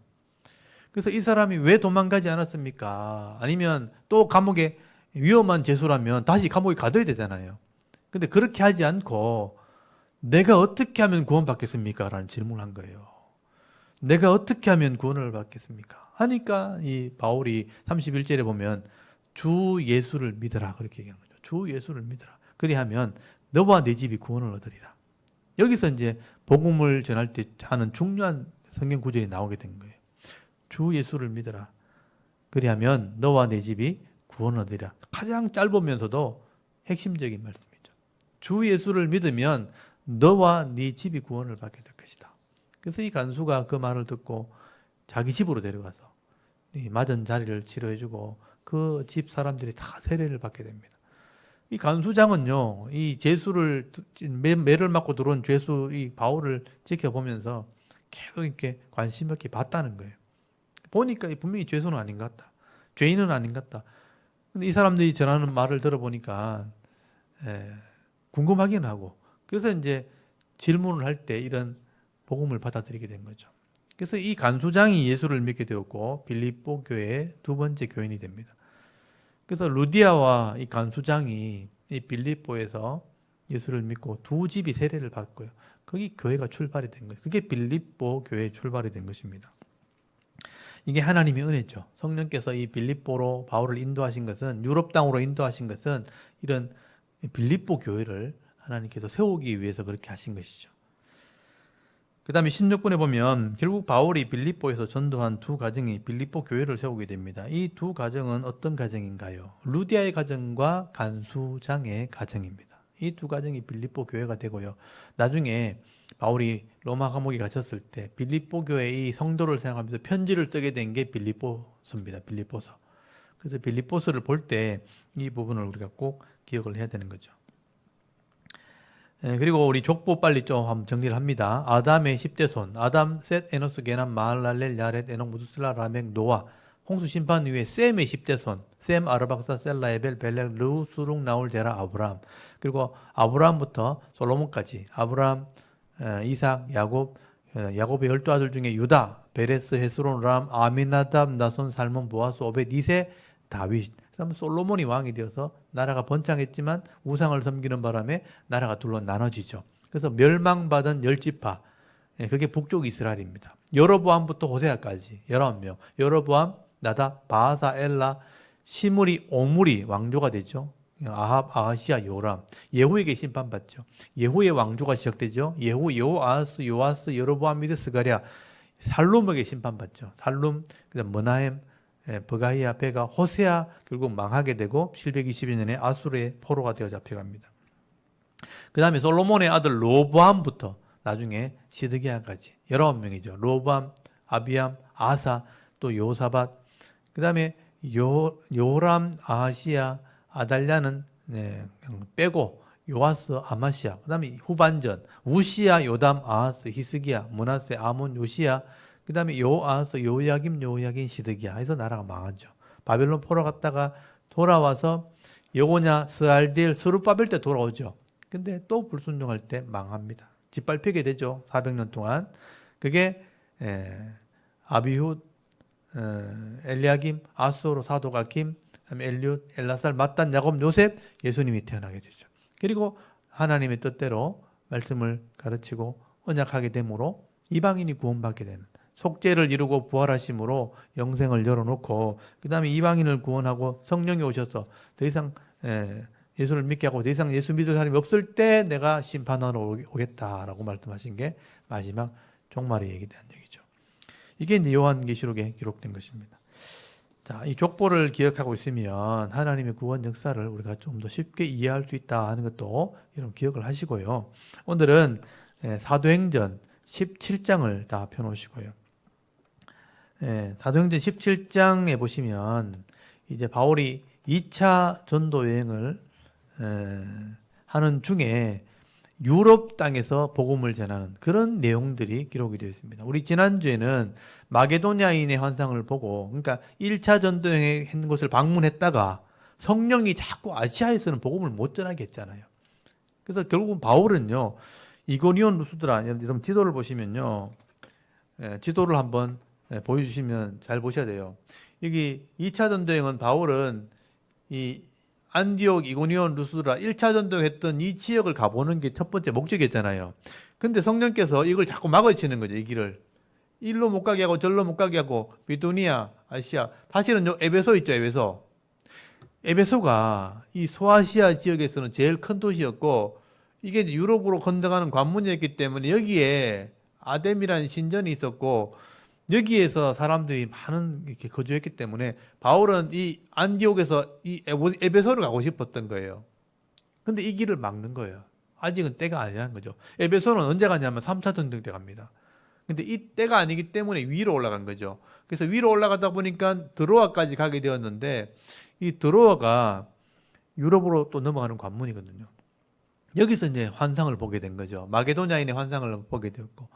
Speaker 1: 그래서 이 사람이 왜 도망가지 않았습니까? 아니면 또 감옥에 위험한 죄수라면 다시 감옥에 가둬야 되잖아요. 근데 그렇게 하지 않고 내가 어떻게 하면 구원받겠습니까? 라는 질문을 한 거예요. 내가 어떻게 하면 구원을 받겠습니까? 하니까 이 바울이 31절에 보면 주 예수를 믿어라 그렇게 얘기하는 거죠. 주 예수를 믿어라. 그리하면 너와 네 집이 구원을 얻으리라. 여기서 이제 복음을 전할 때 하는 중요한 성경 구절이 나오게 된 거예요. 주 예수를 믿어라. 그리하면 너와 네 집이 구원을 얻으리라. 가장 짧으면서도 핵심적인 말씀이죠. 주 예수를 믿으면 너와 네 집이 구원을 받게 될 것이다. 그래서 이 간수가 그 말을 듣고 자기 집으로 데려가서 맞은 자리를 치료해주고 그 집 사람들이 다 세례를 받게 됩니다. 이 간수장은요, 이 죄수를 매를 맞고 들어온 죄수 이 바울을 지켜보면서 계속 이렇게 관심 있게 봤다는 거예요. 보니까 분명히 죄수는 아닌 것 같다. 죄인은 아닌 것 같다. 근데 이 사람들이 전하는 말을 들어보니까 궁금하긴 하고 그래서 이제 질문을 할 때 이런 복음을 받아들이게 된 거죠. 그래서 이 간수장이 예수를 믿게 되었고 빌립보 교회의 두 번째 교인이 됩니다. 그래서 루디아와 이 간수장이 이 빌립보에서 예수를 믿고 두 집이 세례를 받고요. 거기 교회가 출발이 된 거예요. 그게 빌립보 교회의 출발이 된 것입니다. 이게 하나님의 은혜죠. 성령께서 이 빌립보로 바울을 인도하신 것은 유럽 땅으로 인도하신 것은 이런 빌립보 교회를 하나님께서 세우기 위해서 그렇게 하신 것이죠. 그 다음에 16분에 보면 결국 바울이 빌립보에서 전도한 두 가정이 빌립보 교회를 세우게 됩니다. 이 두 가정은 어떤 가정인가요? 루디아의 가정과 간수장의 가정입니다. 이 두 가정이 빌립보 교회가 되고요. 나중에 바울이 로마 감옥에 갇혔을 때 빌립보 교회의 이 성도를 생각하면서 편지를 쓰게 된 게 빌립보서입니다. 빌립보서. 그래서 빌립보서를 볼 때 이 부분을 우리가 꼭 기억을 해야 되는 거죠. 그리고 우리 족보 빨리 좀 한번 정리를 합니다. 아담의 10대 손, 아담, 셋, 에노스, 게남, 마할랄렐, 야렛, 에녹, 무두슬라, 라멕, 노아, 홍수 심판 이후에 셈의 10대 손, 셈, 아르박사, 셀라, 에벨, 벨렉, 르우, 수룩, 나울, 데라, 아브람. 그리고 아브람부터 솔로몬까지 아브람, 이삭, 야곱, 야곱의 12아들 중에 유다, 베레스, 헤스론, 람, 아미나답, 나손, 살몬, 보아스, 오벳, 2세, 다윗. 솔로몬이 왕이 되어서 나라가 번창했지만 우상을 섬기는 바람에 나라가 둘로 나눠지죠. 그래서 멸망받은 10지파, 그게 북쪽 이스라엘입니다. 여로보암부터 호세아까지 19명. 여로보암, 나답, 바하사, 엘라, 시므리, 오므리 왕조가 되죠. 아합, 아하시아, 요람. 예후에게 심판받죠. 예후의 왕조가 시작되죠. 예후, 여호아하스, 요아스, 여로보암 밑에 스가랴, 살룸에게 심판받죠. 살룸, 그다음 머나헴, 버가이아, 베가, 호세아 결국 망하게 되고 722년에 아수르의 포로가 되어 잡혀갑니다. 그 다음에 솔로몬의 아들 로보암부터 나중에 시드기야까지 19명이죠. 로보암, 아비암, 아사, 또 요사밧, 그 다음에 요람, 아하시아, 아달랴는 그냥 빼고 요아스, 아마시아, 그다음에 후반전 우시야, 요담, 아하스, 히스기야, 므낫세, 아몬, 요시야, 그다음에 요아스, 요야김, 요야긴, 시드기야 해서 나라가 망하죠. 바벨론 포로 갔다가 돌아와서 여고냐, 스알디엘, 스룹바벨 때 돌아오죠. 근데 또 불순종할 때 망합니다. 짓밟히게 되죠. 400년 동안. 그게 아비훗, 엘리야김, 아수르 사도가김, 그다음에 엘리웃, 엘라살, mat단, 야곱, 요셉, 예수님이 태어나게 되죠. 그리고 하나님의 뜻대로 말씀을 가르치고 언약하게 되므로 이방인이 구원받게 되는, 속죄를 이루고 부활하심으로 영생을 열어놓고 그 다음에 이방인을 구원하고 성령이 오셔서 더 이상 예수를 믿게 하고 더 이상 예수 믿을 사람이 없을 때 내가 심판하러 오겠다라고 말씀하신 게 마지막 종말의 얘기에 대한 얘기죠. 이게 이제 요한계시록에 기록된 것입니다. 자, 이 족보를 기억하고 있으면 하나님의 구원 역사를 우리가 좀 더 쉽게 이해할 수 있다 하는 것도 여러분 기억을 하시고요. 오늘은 사도행전 17장을 다 펴놓으시고요. 사도행전 17장에 보시면 이제 바울이 2차 전도 여행을 하는 중에 유럽 땅에서 복음을 전하는 그런 내용들이 기록이 되어 있습니다. 우리 지난주에는 마게도냐인의 환상을 보고, 그러니까 1차 전도여행 한 곳을 방문했다가 성령이 자꾸 아시아에서는 복음을 못 전하게 했잖아요. 그래서 결국은 바울은요, 이고니온 루스드라, 여러분 지도를 보시면요, 지도를 한번 보여주시면 잘 보셔야 돼요. 여기 2차 전도여행은 바울은 이 안디옥, 이고니온, 루스드라 1차 전도했던 이 지역을 가보는 게 첫 번째 목적이었잖아요. 근데 성령께서 이걸 자꾸 막아치는 거죠. 이 길을. 일로 못 가게 하고 절로 못 가게 하고 비두니아, 아시아. 사실은 요 에베소 있죠. 에베소. 에베소가 이 소아시아 지역에서는 제일 큰 도시였고 이게 이제 유럽으로 건너가는 관문이었기 때문에 여기에 아뎀이라는 신전이 있었고 여기에서 사람들이 많은 이렇게 거주했기 때문에 바울은 이 안디옥에서 이 에베소를 가고 싶었던 거예요. 근데 이 길을 막는 거예요. 아직은 때가 아니라는 거죠. 에베소는 언제 가냐면 3차 전쟁 때 갑니다. 근데 이 때가 아니기 때문에 위로 올라간 거죠. 그래서 위로 올라가다 보니까 드로아까지 가게 되었는데 이 드로아가 유럽으로 또 넘어가는 관문이거든요. 여기서 이제 환상을 보게 된 거죠. 마게도냐인의 환상을 보게 되었고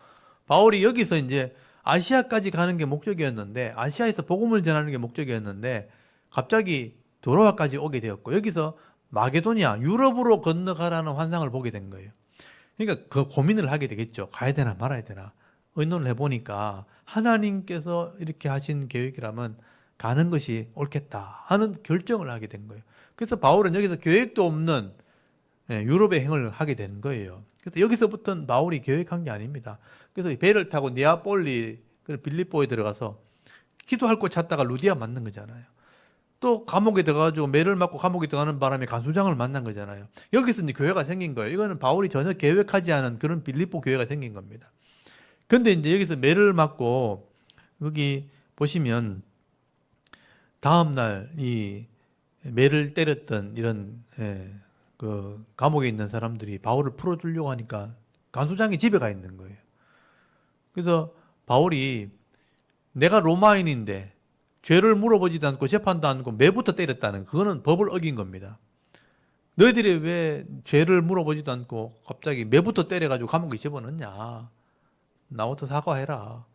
Speaker 1: 바울이 여기서 이제 아시아까지 가는 게 목적이었는데 아시아에서 복음을 전하는 게 목적이었는데 갑자기 드로아까지 오게 되었고 여기서 마게도냐 유럽으로 건너가라는 환상을 보게 된 거예요. 그러니까 그 고민을 하게 되겠죠. 가야 되나 말아야 되나. 의논을 해보니까 하나님께서 이렇게 하신 계획이라면 가는 것이 옳겠다 하는 결정을 하게 된 거예요. 그래서 바울은 여기서 계획도 없는 유럽의 행을 하게 된 거예요. 그래서 여기서부터는 바울이 계획한 게 아닙니다. 그래서 배를 타고 네아폴리, 빌립보에 들어가서 기도할 곳 찾다가 루디아 만난 거잖아요. 또 감옥에 들어가가지고 매를 맞고 감옥에 들어가는 바람에 간수장을 만난 거잖아요. 여기서 이제 교회가 생긴 거예요. 이거는 바울이 전혀 계획하지 않은 그런 빌립보 교회가 생긴 겁니다. 근데 이제 여기서 매를 맞고 여기 보시면 다음날 이 매를 때렸던 이런 그 감옥에 있는 사람들이 바울을 풀어주려고 하니까 간수장이 집에 가 있는 거예요. 그래서 바울이 내가 로마인인데 죄를 물어보지도 않고 재판도 않고 매부터 때렸다는 그거는 법을 어긴 겁니다. 너희들이 왜 죄를 물어보지도 않고 갑자기 매부터 때려가지고 감옥에 집어넣냐. 나부터 사과해라.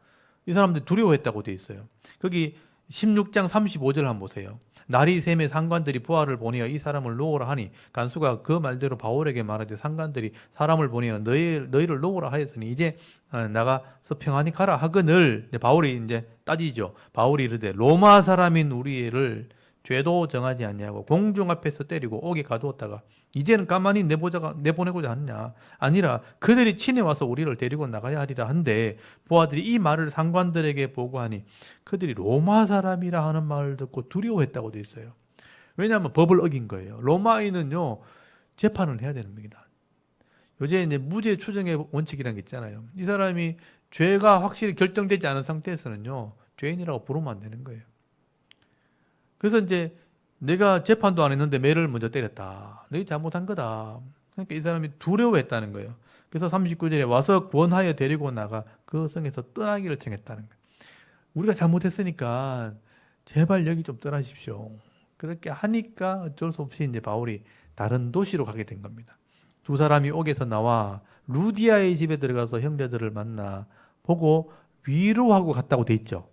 Speaker 1: 이 사람들이 두려워했다고 돼 있어요. 거기 16장 35절 한번 보세요. 날이 샘에 상관들이 부하를 보내어 이 사람을 놓으라 하니 간수가 그 말대로 바울에게 말하되 상관들이 사람을 보내어 너희를 놓으라 하였으니 이제 나가서 평안히 가라 하거늘. 바울이 이제 따지죠. 바울이 이르되 로마 사람인 우리를 죄도 정하지 않냐고 공중 앞에서 때리고 옥에 가두었다가 이제는 가만히 내보내고자 하느냐. 아니라 그들이 친히 와서 우리를 데리고 나가야 하리라 한데 부하들이 이 말을 상관들에게 보고하니 그들이 로마 사람이라 하는 말을 듣고 두려워했다고 되어 있어요. 왜냐하면 법을 어긴 거예요. 로마인은요 재판을 해야 되는 겁니다. 요새 이제 무죄 추정의 원칙이라는 게 있잖아요. 이 사람이 죄가 확실히 결정되지 않은 상태에서는요 죄인이라고 부르면 안 되는 거예요. 그래서 이제 내가 재판도 안 했는데 매를 먼저 때렸다. 너희 잘못한 거다. 그러니까 이 사람이 두려워했다는 거예요. 그래서 39절에 와서 구원하여 데리고 나가 그 성에서 떠나기를 청했다는 거예요. 우리가 잘못했으니까 제발 여기 좀 떠나십시오. 그렇게 하니까 어쩔 수 없이 이제 바울이 다른 도시로 가게 된 겁니다. 두 사람이 옥에서 나와 루디아의 집에 들어가서 형제들을 만나 보고 위로하고 갔다고 돼 있죠.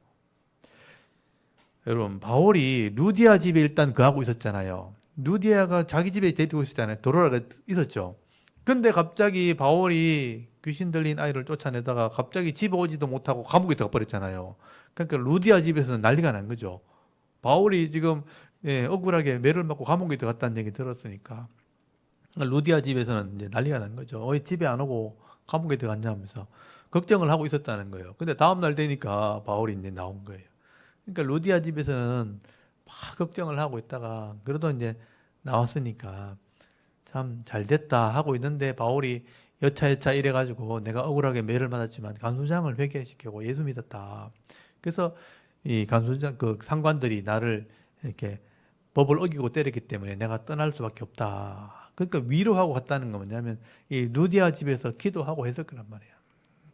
Speaker 1: 여러분, 바울이 루디아 집에 일단 거하고 있었잖아요. 루디아가 자기 집에 데리고 있었잖아요. 도로라가 있었죠. 근데 갑자기 바울이 귀신 들린 아이를 쫓아내다가 갑자기 집에 오지도 못하고 감옥에 들어가 버렸잖아요. 그러니까 루디아 집에서는 난리가 난 거죠. 바울이 지금 억울하게 매를 맞고 감옥에 들어갔다는 얘기 들었으니까 루디아 집에서는 이제 난리가 난 거죠. 왜 집에 안 오고 감옥에 들어갔냐 하면서 걱정을 하고 있었다는 거예요. 근데 다음 날 되니까 바울이 이제 나온 거예요. 그러니까 루디아 집에서는 막 걱정을 하고 있다가 그래도 이제 나왔으니까 참 잘 됐다 하고 있는데 바울이 여차여차 이래가지고 내가 억울하게 매를 맞았지만 간수장을 회개시키고 예수 믿었다. 그래서 이 간수장 그 상관들이 나를 이렇게 법을 어기고 때렸기 때문에 내가 떠날 수밖에 없다. 그러니까 위로하고 갔다는 건 뭐냐면 이 루디아 집에서 기도하고 했을 거란 말이야.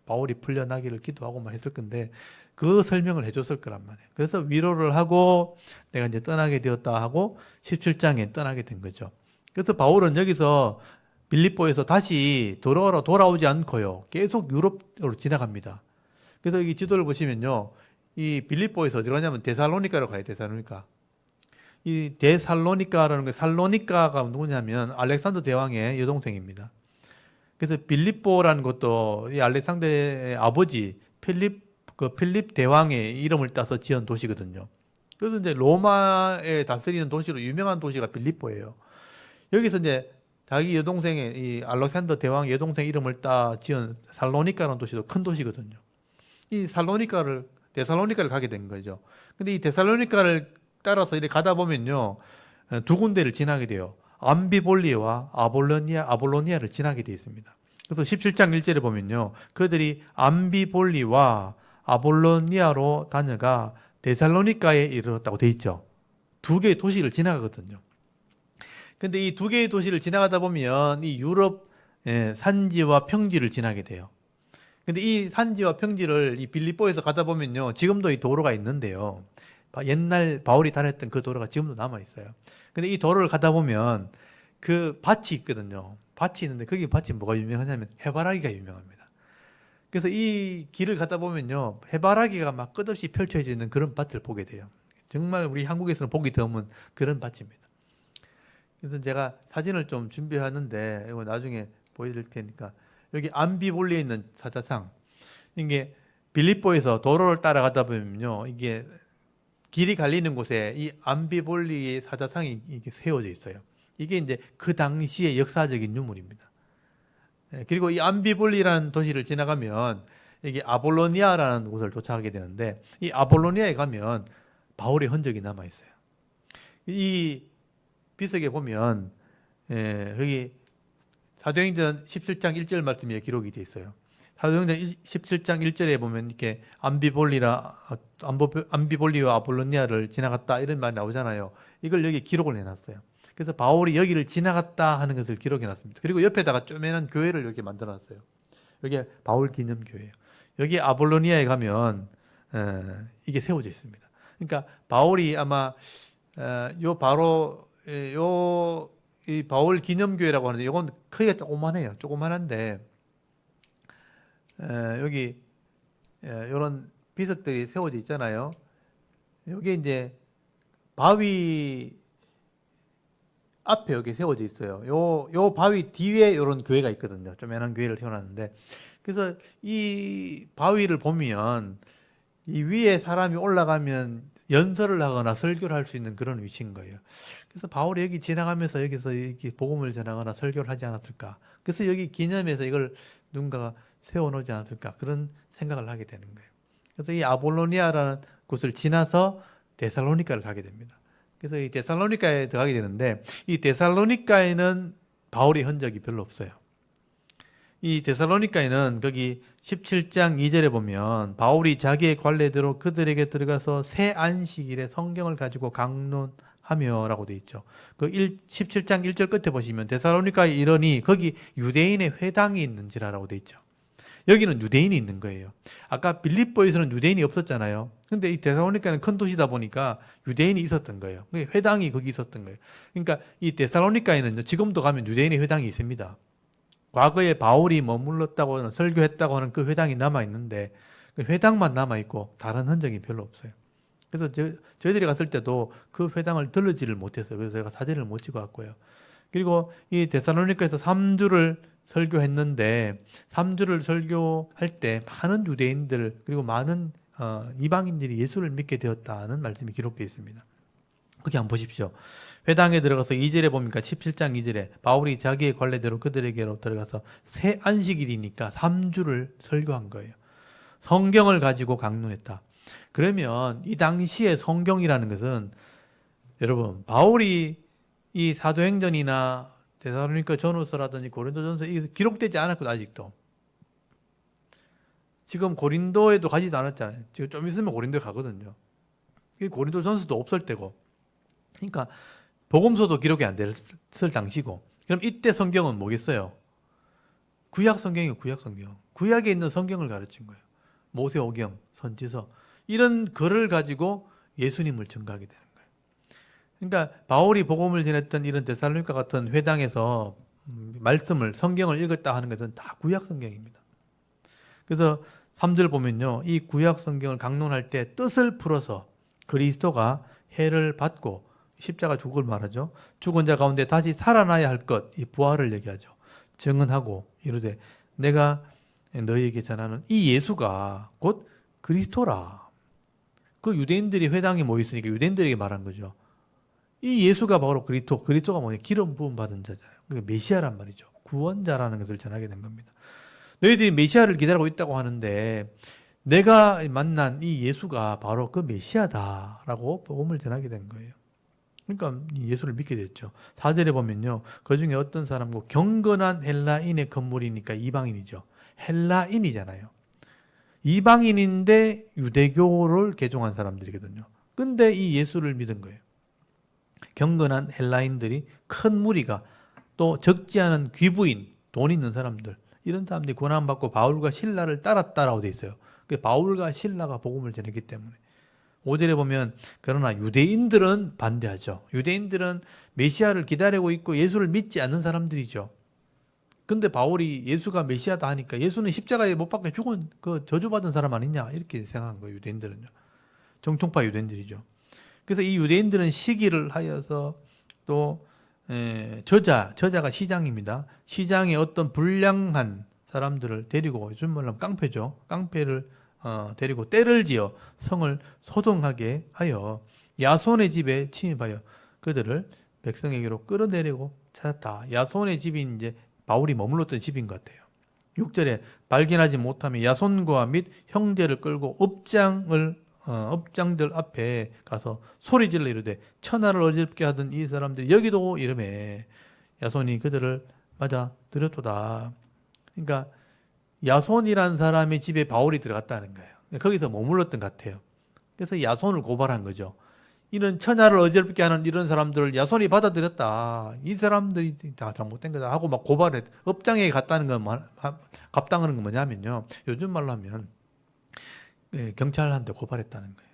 Speaker 1: 바울이 풀려나기를 기도하고만 했을 건데 그 설명을 해줬을 거란 말이에요. 그래서 위로를 하고 내가 이제 떠나게 되었다 하고 17장에 떠나게 된 거죠. 그래서 바울은 여기서 빌립보에서 다시 돌아오지 않고요. 계속 유럽으로 지나갑니다. 그래서 이 지도를 보시면요. 이 빌립보에서 어디로 가냐면 데살로니카로 가요. 데살로니카. 이 데살로니카라는 게 살로니카가 누구냐면 알렉산더 대왕의 여동생입니다. 그래서 빌립보라는 것도 이 알렉산더의 아버지 필립 대왕의 이름을 따서 지은 도시거든요. 그래서 이제 로마에 다스리는 도시로 유명한 도시가 빌립보예요. 여기서 이제 자기 여동생의 이 알렉산더 대왕 여동생 이름을 따 지은 살로니카라는 도시도 큰 도시거든요. 이 데살로니카를 가게 된 거죠. 근데 이 데살로니카를 따라서 이렇게 가다 보면요. 두 군데를 지나게 돼요. 암비볼리와 아볼로니아를 지나게 되어 있습니다. 그래서 17장 1절에 보면요. 그들이 암비볼리와 아볼로니아로 다녀가 데살로니카에 이르렀다고 되어 있죠. 두 개의 도시를 지나가거든요. 근데 이 두 개의 도시를 지나가다 보면 이 유럽 산지와 평지를 지나게 돼요. 근데 이 산지와 평지를 이 빌립보에서 가다 보면요. 지금도 이 도로가 있는데요. 옛날 바울이 다녔던 그 도로가 지금도 남아 있어요. 근데 이 도로를 가다 보면 그 밭이 있거든요. 밭이 있는데 거기 밭이 뭐가 유명하냐면 해바라기가 유명합니다. 그래서 이 길을 가다 보면요. 해바라기가 막 끝없이 펼쳐져 있는 그런 밭을 보게 돼요. 정말 우리 한국에서는 보기 드문 그런 밭입니다. 그래서 제가 사진을 좀 준비하는데 이거 나중에 보여드릴 테니까 여기 암비볼리에 있는 사자상 이게 빌립보에서 도로를 따라가다 보면요. 이게 길이 갈리는 곳에 이 암비볼리의 사자상이 이게 세워져 있어요. 이게 이제 그 당시의 역사적인 유물입니다. 그리고 이 암비볼리라는 도시를 지나가면 이게 아볼로니아라는 곳을 도착하게 되는데 이 아볼로니아에 가면 바울의 흔적이 남아 있어요. 이 비석에 보면 여기 사도행전 17장 1절 말씀에 기록이 되어 있어요. 사도행전 17장 1절에 보면 이렇게 암비볼리와 아볼로니아를 지나갔다 이런 말이 나오잖아요. 이걸 여기 기록을 해놨어요. 그래서 바울이 여기를 지나갔다 하는 것을 기록해놨습니다. 그리고 옆에다가 쪼매난 교회를 이렇게 만들어놨어요. 여기 바울 기념교회예요. 여기 아볼로니아에 가면 이게 세워져 있습니다. 그러니까 바울이 아마 이 바울 기념교회라고 하는데 이건 크기가 조그만해요. 조그만한데 여기 이런 비석들이 세워져 있잖아요. 여기 이제 바위 앞에 여기 세워져 있어요. 요 바위 뒤에 이런 교회가 있거든요. 조그만한 교회를 세워놨는데 그래서 이 바위를 보면 이 위에 사람이 올라가면 연설을 하거나 설교를 할 수 있는 그런 위치인 거예요. 그래서 바울이 여기 지나가면서 여기서 이렇게 복음을 전하거나 설교를 하지 않았을까. 그래서 여기 기념해서 이걸 누군가가 세워놓지 않았을까. 그런 생각을 하게 되는 거예요. 그래서 이 아볼로니아라는 곳을 지나서 데살로니카를 가게 됩니다. 그래서 이 데살로니카에 들어가게 되는데 이 데살로니카에는 바울의 흔적이 별로 없어요. 이 데살로니카에는 거기 17장 2절에 보면 바울이 자기의 관례대로 그들에게 들어가서 새 안식일에 성경을 가지고 강론하며 라고 되어 있죠. 그 17장 1절 끝에 보시면 데살로니카에 이르니 거기 유대인의 회당이 있는지라고 되어 있죠. 여기는 유대인이 있는 거예요. 아까 빌립보에서는 유대인이 없었잖아요. 근데 이 데살로니가는 큰 도시다 보니까 유대인이 있었던 거예요. 회당이 거기 있었던 거예요. 그러니까 이 데살로니가에는 지금도 가면 유대인의 회당이 있습니다. 과거에 바울이 머물렀다고 설교했다고 하는 그 회당이 남아 있는데 그 회당만 남아 있고 다른 흔적이 별로 없어요. 그래서 저희들이 갔을 때도 그 회당을 들르지를 못했어요. 그래서 제가 사진을 못 찍어 왔고요. 그리고 이 데살로니가에서 3주를 설교했는데 3주를 설교할 때 많은 유대인들 그리고 많은 이방인들이 예수를 믿게 되었다는 말씀이 기록되어 있습니다. 거기 한번 보십시오. 회당에 들어가서 2절에 보니까 17장 2절에 바울이 자기의 관례대로 그들에게로 들어가서 새 안식일이니까 3주를 설교한 거예요. 성경을 가지고 강론했다. 그러면 이 당시에 성경이라는 것은 여러분 바울이 이 사도행전이나 데살로니가 전후서라든지 고린도전서 이게 기록되지 않았거든 아직도. 지금 고린도에도 가지도 않았잖아요. 지금 좀 있으면 고린도에 가거든요. 고린도전서도 없을 때고. 그러니까 복음서도 기록이 안 됐을 당시고. 그럼 이때 성경은 뭐겠어요? 구약 성경이에요. 구약 성경. 구약에 있는 성경을 가르친 거예요. 모세오경, 선지서 이런 글을 가지고 예수님을 증거하게 되는 거예요. 그러니까 바울이 복음을 전했던 이런 데살로니가 같은 회당에서 말씀을 성경을 읽었다 하는 것은 다 구약 성경입니다. 그래서 3절 보면요. 이 구약 성경을 강론할 때 뜻을 풀어서 그리스도가 해를 받고 십자가 죽을 말하죠. 죽은 자 가운데 다시 살아나야 할 것, 이 부활을 얘기하죠. 증언하고 이르되 내가 너희에게 전하는 이 예수가 곧 그리스도라. 그 유대인들이 회당에 모여 있으니까 유대인들에게 말한 거죠. 이 예수가 바로 그리스도. 그리스도가 뭐냐? 기름 부음 받은 자잖아요. 그러니까 메시아란 말이죠. 구원자라는 것을 전하게 된 겁니다. 너희들이 메시아를 기다리고 있다고 하는데 내가 만난 이 예수가 바로 그 메시아다라고 복음을 전하게 된 거예요. 그러니까 예수를 믿게 됐죠. 4절에 보면요. 그 중에 어떤 사람과 경건한 헬라인의 건물이니까 이방인이죠. 헬라인이잖아요. 이방인인데 유대교를 개종한 사람들이거든요. 근데 이 예수를 믿은 거예요. 경건한 헬라인들이 큰 무리가 또 적지 않은 귀부인, 돈 있는 사람들 이런 사람들이 고난받고 바울과 신라를 따랐다라고 돼 있어요. 바울과 신라가 복음을 전했기 때문에 5절에 보면 그러나 유대인들은 반대하죠. 유대인들은 메시아를 기다리고 있고 예수를 믿지 않는 사람들이죠. 근데 바울이 예수가 메시아다 하니까 예수는 십자가에 못 박혀 죽은 그 저주받은 사람 아니냐 이렇게 생각한 거예요. 유대인들은요. 정통파 유대인들이죠. 그래서 이 유대인들은 시기를 하여서 또 저자가 시장입니다. 시장에 어떤 불량한 사람들을 데리고 요즘 말하면 깡패죠. 깡패를 데리고 때를 지어 성을 소동하게 하여 야손의 집에 침입하여 그들을 백성에게로 끌어내리고 찾았다. 야손의 집이 이제 바울이 머물렀던 집인 것 같아요. 6절에 발견하지 못하면 야손과 및 형제를 끌고 업장들 앞에 가서 소리질러 이르되 천하를 어지럽게 하던 이 사람들이 여기도 이름에 야손이 그들을 맞아 들였도다. 그러니까 야손이란 사람의 집에 바울이 들어갔다는 거예요. 거기서 머물렀던 것 같아요. 그래서 야손을 고발한 거죠. 이런 천하를 어지럽게 하는 이런 사람들을 야손이 받아들였다. 이 사람들이 다 잘못된 거다 하고 막 고발해. 업장에 갔다는 건 갑당하는 건 뭐냐면요. 요즘 말로 하면 경찰한테 고발했다는 거예요.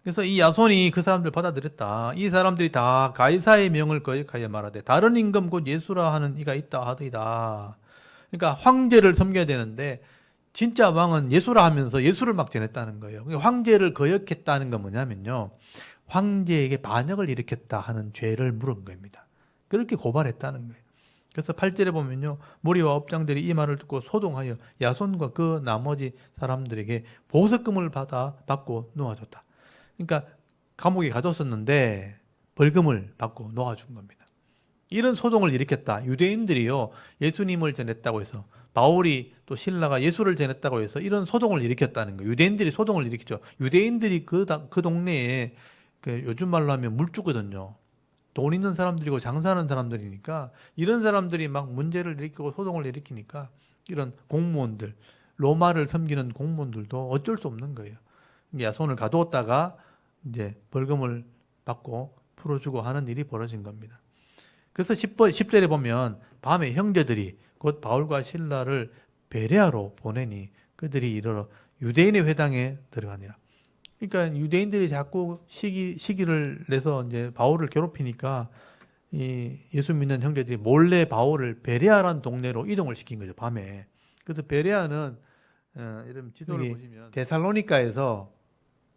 Speaker 1: 그래서 이 야손이 그 사람들 받아들였다. 이 사람들이 다 가이사의 명을 거역하여 말하되 다른 임금 곧 예수라 하는 이가 있다 하더이다. 그러니까 황제를 섬겨야 되는데 진짜 왕은 예수라 하면서 예수를 막 전했다는 거예요. 그러니까 황제를 거역했다는 건 뭐냐면요. 황제에게 반역을 일으켰다 하는 죄를 물은 겁니다. 그렇게 고발했다는 거예요. 그래서 8절에 보면요. 무리와 업장들이 이 말을 듣고 소동하여 야손과 그 나머지 사람들에게 보석금을 받고 놓아줬다. 그러니까 감옥에 가뒀었는데 벌금을 받고 놓아준 겁니다. 이런 소동을 일으켰다. 유대인들이요. 예수님을 전했다고 해서 바울이 또 신라가 예수를 전했다고 해서 이런 소동을 일으켰다는 거예요. 유대인들이 소동을 일으켰죠. 유대인들이 그 동네에 요즘 말로 하면 물주거든요. 돈 있는 사람들이고 장사하는 사람들이니까 이런 사람들이 막 문제를 일으키고 소동을 일으키니까 이런 공무원들, 로마를 섬기는 공무원들도 어쩔 수 없는 거예요. 야손을 가두었다가 이제 벌금을 받고 풀어주고 하는 일이 벌어진 겁니다. 그래서 10절에 보면 밤에 형제들이 곧 바울과 신라를 베레아로 보내니 그들이 이르러 유대인의 회당에 들어가니라. 그러니까 유대인들이 자꾸 시기를 내서 이제 바울을 괴롭히니까 이 예수 믿는 형제들이 몰래 바울을 베레아라는 동네로 이동을 시킨 거죠, 밤에. 그래서 베레아는 이런 지도를 보시면 데살로니가에서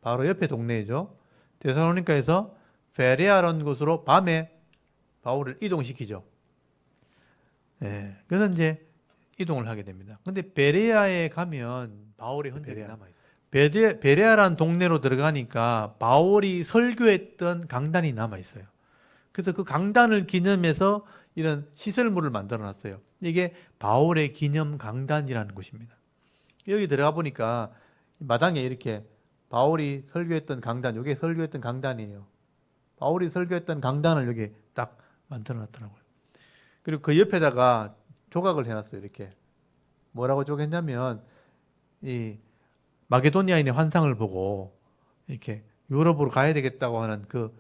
Speaker 1: 바로 옆에 동네죠. 데살로니가에서 베레아라는 곳으로 밤에 바울을 이동시키죠. 예, 그래서 이제 이동을 하게 됩니다. 근데 베레아에 가면 바울의 흔적이 남아있어요. 베레아라는 동네로 들어가니까 바울이 설교했던 강단이 남아있어요. 그래서 그 강단을 기념해서 이런 시설물을 만들어 놨어요. 이게 바울의 기념 강단이라는 곳입니다. 여기 들어가 보니까 마당에 이렇게 바울이 설교했던 강단, 이게 설교했던 강단이에요. 바울이 설교했던 강단을 여기 딱 만들어 놨더라고요. 그리고 그 옆에다가 조각을 해놨어요. 이렇게 뭐라고 조각했냐면 이 마게도니아인의 환상을 보고 이렇게 유럽으로 가야 되겠다고 하는 그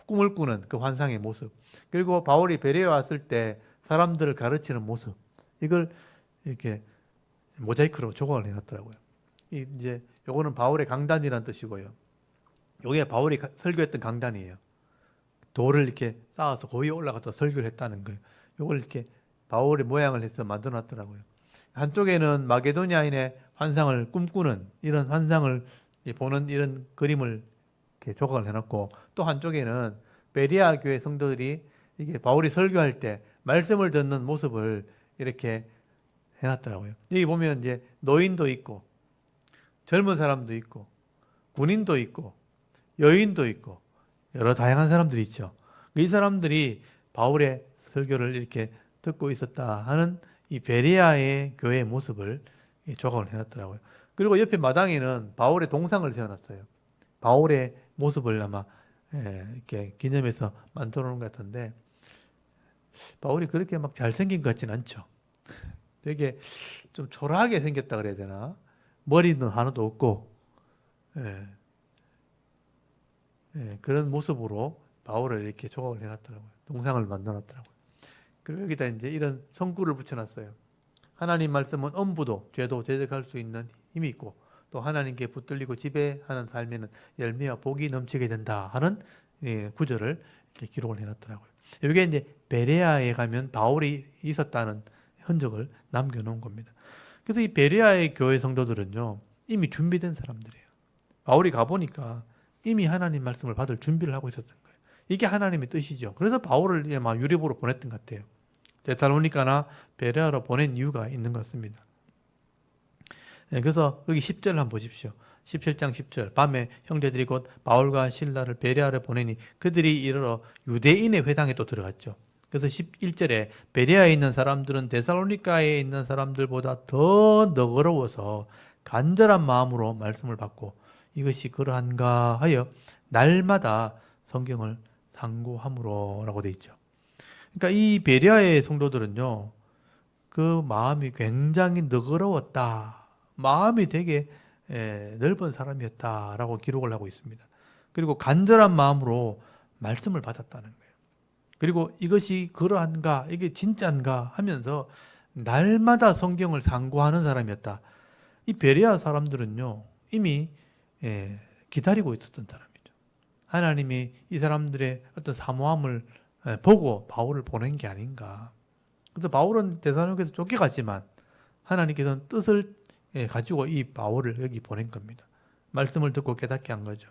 Speaker 1: 꿈을 꾸는 그 환상의 모습, 그리고 바울이 베레아에 왔을 때 사람들을 가르치는 모습, 이걸 이렇게 모자이크로 조각을 해놨더라고요. 이제 요거는 바울의 강단이라는 뜻이고요. 요게 바울이 설교했던 강단이에요. 돌을 이렇게 쌓아서 거의 올라가서 설교를 했다는 거예요. 요걸 이렇게 바울의 모양을 해서 만들어 놨더라고요. 한쪽에는 마게도니아인의 환상을 꿈꾸는 이런 환상을 보는 이런 그림을 이렇게 조각을 해놨고, 또 한쪽에는 베레아 교회 성도들이 이게 바울이 설교할 때 말씀을 듣는 모습을 이렇게 해놨더라고요. 여기 보면 이제 노인도 있고 젊은 사람도 있고 군인도 있고 여인도 있고 여러 다양한 사람들이 있죠. 이 사람들이 바울의 설교를 이렇게 듣고 있었다 하는 이 베레아의 교회의 모습을 조각을 해놨더라고요. 그리고 옆에 마당에는 바울의 동상을 세워놨어요. 바울의 모습을 아마 이렇게 기념해서 만들어 놓은 것 같은데, 바울이 그렇게 막 잘생긴 것 같진 않죠. 되게 좀 초라하게 생겼다 그래야 되나? 머리는 하나도 없고, 그런 모습으로 바울을 이렇게 조각을 해놨더라고요. 동상을 만들어놨더라고요. 그리고 여기다 이제 이런 성구를 붙여놨어요. 하나님 말씀은 엄부도 죄도 대적할 수 있는 힘이 있고, 또 하나님께 붙들리고 지배하는 삶에는 열매와 복이 넘치게 된다 하는 구절을 이렇게 기록을 해놨더라고요. 이게 이제 베레아에 가면 바울이 있었다는 흔적을 남겨놓은 겁니다. 그래서 이 베레아의 교회 성도들은요, 이미 준비된 사람들이에요. 바울이 가보니까 이미 하나님 말씀을 받을 준비를 하고 있었던 거예요. 이게 하나님의 뜻이죠. 그래서 바울을 막 유럽으로 보냈던 것 같아요. 데살로니가나 베레아로 보낸 이유가 있는 것 같습니다. 그래서 여기 10절 한번 보십시오. 17장 10절. 밤에 형제들이 곧 바울과 실라를 베레아로 보내니 그들이 이르러 유대인의 회당에 또 들어갔죠. 그래서 11절에 베레아에 있는 사람들은 데살로니가에 있는 사람들보다 더 너그러워서 간절한 마음으로 말씀을 받고 이것이 그러한가 하여 날마다 성경을 상고함으로 라고 되어 있죠. 그러니까 이 베레아의 성도들은요, 그 마음이 굉장히 너그러웠다, 마음이 되게 넓은 사람이었다라고 기록을 하고 있습니다. 그리고 간절한 마음으로 말씀을 받았다는 거예요. 그리고 이것이 그러한가, 이게 진짜인가 하면서 날마다 성경을 상고하는 사람이었다. 이 베레아 사람들은요, 이미 기다리고 있었던 사람이죠. 하나님이 이 사람들의 어떤 사모함을 보고 바울을 보낸 게 아닌가. 그래서 바울은 데살로니가에서 쫓겨갔지만 하나님께서는 뜻을 가지고 이 바울을 여기 보낸 겁니다. 말씀을 듣고 깨닫게 한 거죠.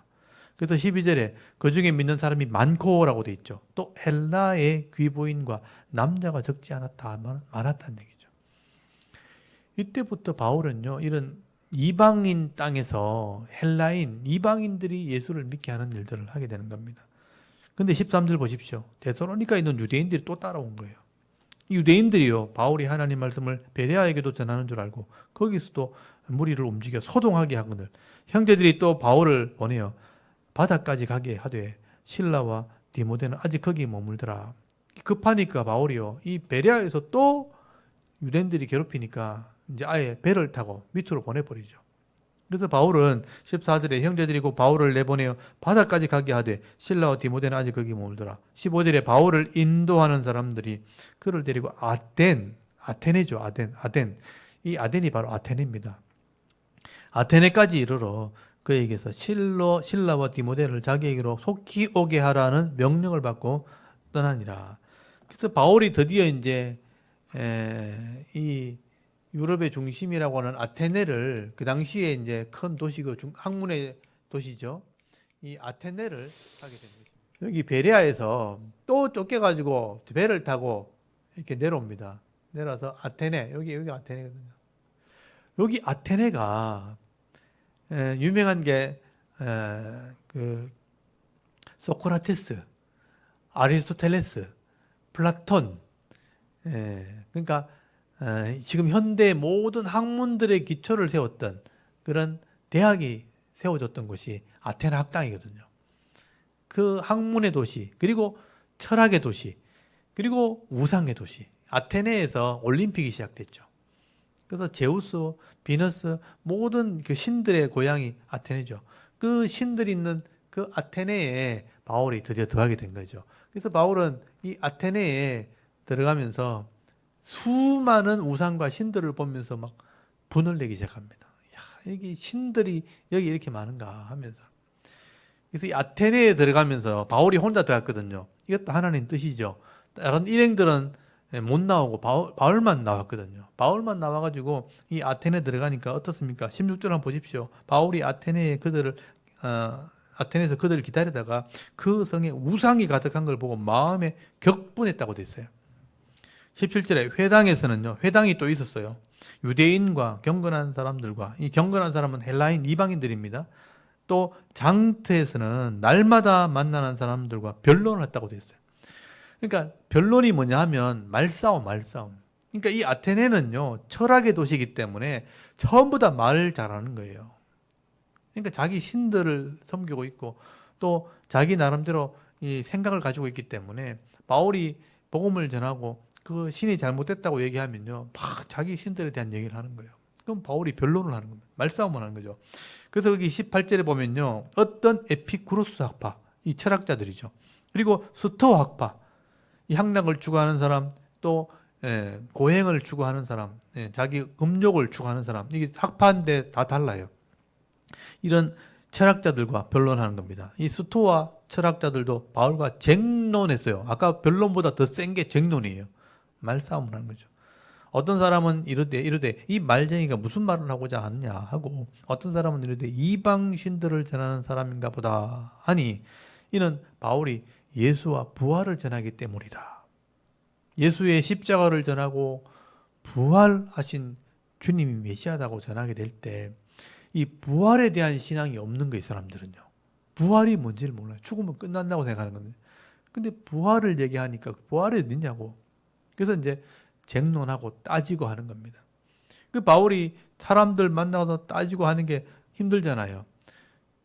Speaker 1: 그래서 12절에 그 중에 믿는 사람이 많고라고 돼 있죠. 또 헬라의 귀부인과 남자가 적지 많았다는 얘기죠. 이때부터 바울은요, 이런 이방인 땅에서 헬라인, 이방인들이 예수를 믿게 하는 일들을 하게 되는 겁니다. 근데 13절 보십시오. 데살로니가에 있는 유대인들이 또 따라온 거예요. 유대인들이요, 바울이 하나님 말씀을 베레아에게도 전하는 줄 알고 거기서도 무리를 움직여 소동하게 하거늘 형제들이 또 바울을 보내어 바다까지 가게 하되 실라와 디모데는 아직 거기 머물더라. 급하니까 바울이요, 이 베레아에서 또 유대인들이 괴롭히니까 이제 아예 배를 타고 밑으로 보내버리죠. 그래서 바울은 14절에 형제들이 곧 바울을 내보내어 바다까지 가게 하되 실라와 디모데는 아직 거기 머물더라. 15절에 바울을 인도하는 사람들이 그를 데리고 아덴, 아테네죠. 아덴. 이 아덴이 바로 아테네입니다. 아테네까지 이르러 그에게서 신라와 디모데를 자기에게로 속히 오게 하라는 명령을 받고 떠나니라. 그래서 바울이 드디어 이제 이 유럽의 중심이라고 하는 아테네를, 그 당시에 이제 큰 도시고 학문의 도시죠. 이 아테네를 하게 된 것입니다. 여기 베레아에서 또 쫓겨가지고 배를 타고 이렇게 내려옵니다. 내려서 아테네, 여기 아테네거든요. 여기 아테네가 유명한 게 그 소크라테스, 아리스토텔레스, 플라톤, 그러니까 지금 현대 모든 학문들의 기초를 세웠던 그런 대학이 세워졌던 곳이 아테네 학당이거든요. 그 학문의 도시, 그리고 철학의 도시, 그리고 우상의 도시. 아테네에서 올림픽이 시작됐죠. 그래서 제우스, 비너스, 모든 그 신들의 고향이 아테네죠. 그 신들이 있는 그 아테네에 바울이 드디어 들어가게 된 거죠. 그래서 바울은 이 아테네에 들어가면서 수많은 우상과 신들을 보면서 막 분을 내기 시작합니다. 야, 여기 신들이 여기 이렇게 많은가 하면서. 그래서 이 아테네에 들어가면서 바울이 혼자 들어갔거든요. 이것도 하나님 뜻이죠. 다른 일행들은 못 나오고 바울만 나왔거든요. 바울만 나와가지고 이 아테네 들어가니까 어떻습니까? 16절 한번 보십시오. 바울이 아테네에서 그들을 기다리다가 그 성에 우상이 가득한 걸 보고 마음에 격분했다고 돼 있어요. 17절에 회당에서는요, 회당이 또 있었어요. 유대인과 경건한 사람들과, 이 경건한 사람은 헬라인 이방인들입니다. 또 장터에서는 날마다 만나는 사람들과 변론을 했다고 돼 있어요. 그러니까 변론이 뭐냐 하면 말싸움. 그러니까 이 아테네는요, 철학의 도시이기 때문에 전부 다 말을 잘하는 거예요. 그러니까 자기 신들을 섬기고 있고 또 자기 나름대로 이 생각을 가지고 있기 때문에 바울이 복음을 전하고 그 신이 잘못됐다고 얘기하면요, 막 자기 신들에 대한 얘기를 하는 거예요. 그럼 바울이 변론을 하는 겁니다. 말싸움을 하는 거죠. 그래서 여기 18절에 보면요, 어떤 에피쿠로스 학파, 이 철학자들이죠. 그리고 스토아 학파, 이 향락을 추구하는 사람, 또 고행을 추구하는 사람, 자기 음욕을 추구하는 사람, 이게 학파인데 다 달라요. 이런 철학자들과 변론하는 겁니다. 이 스토아 철학자들도 바울과 쟁론했어요. 아까 변론보다 더 센 게 쟁론이에요. 말싸움을 하는 거죠. 어떤 사람은 이르되 이 말쟁이가 무슨 말을 하고자 하느냐 하고, 어떤 사람은 이르되 이방 신들을 전하는 사람인가 보다 하니, 이는 바울이 예수와 부활을 전하기 때문이라. 예수의 십자가를 전하고 부활하신 주님이 메시아다고 전하게 될 때 이 부활에 대한 신앙이 없는 거예요, 사람들은요. 부활이 뭔지를 몰라요. 죽으면 끝난다고 생각하는 건데. 근데 부활을 얘기하니까 부활이 어딨냐고. 그래서 이제 쟁론하고 따지고 하는 겁니다. 그 바울이 사람들 만나서 따지고 하는 게 힘들잖아요.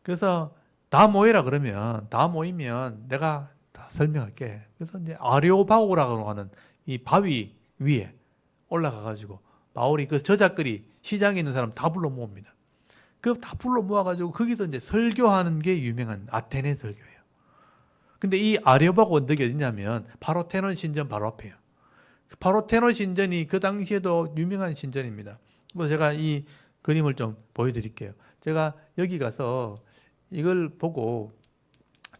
Speaker 1: 그래서 다 모이라 그러면, 다 모이면 내가 다 설명할게. 그래서 이제 아레오바고라고 하는 이 바위 위에 올라가가지고 바울이 그 저작거리 시장에 있는 사람 다 불러 모읍니다. 그 다 불러 모아가지고 거기서 이제 설교하는 게 유명한 아테네 설교예요. 근데 이 아레오바고 언덕이 어디냐면 파르테논 신전 바로 앞에요. 파르테논 신전이 그 당시에도 유명한 신전입니다. 그래서 제가 이 그림을 좀 보여드릴게요. 제가 여기 가서 이걸 보고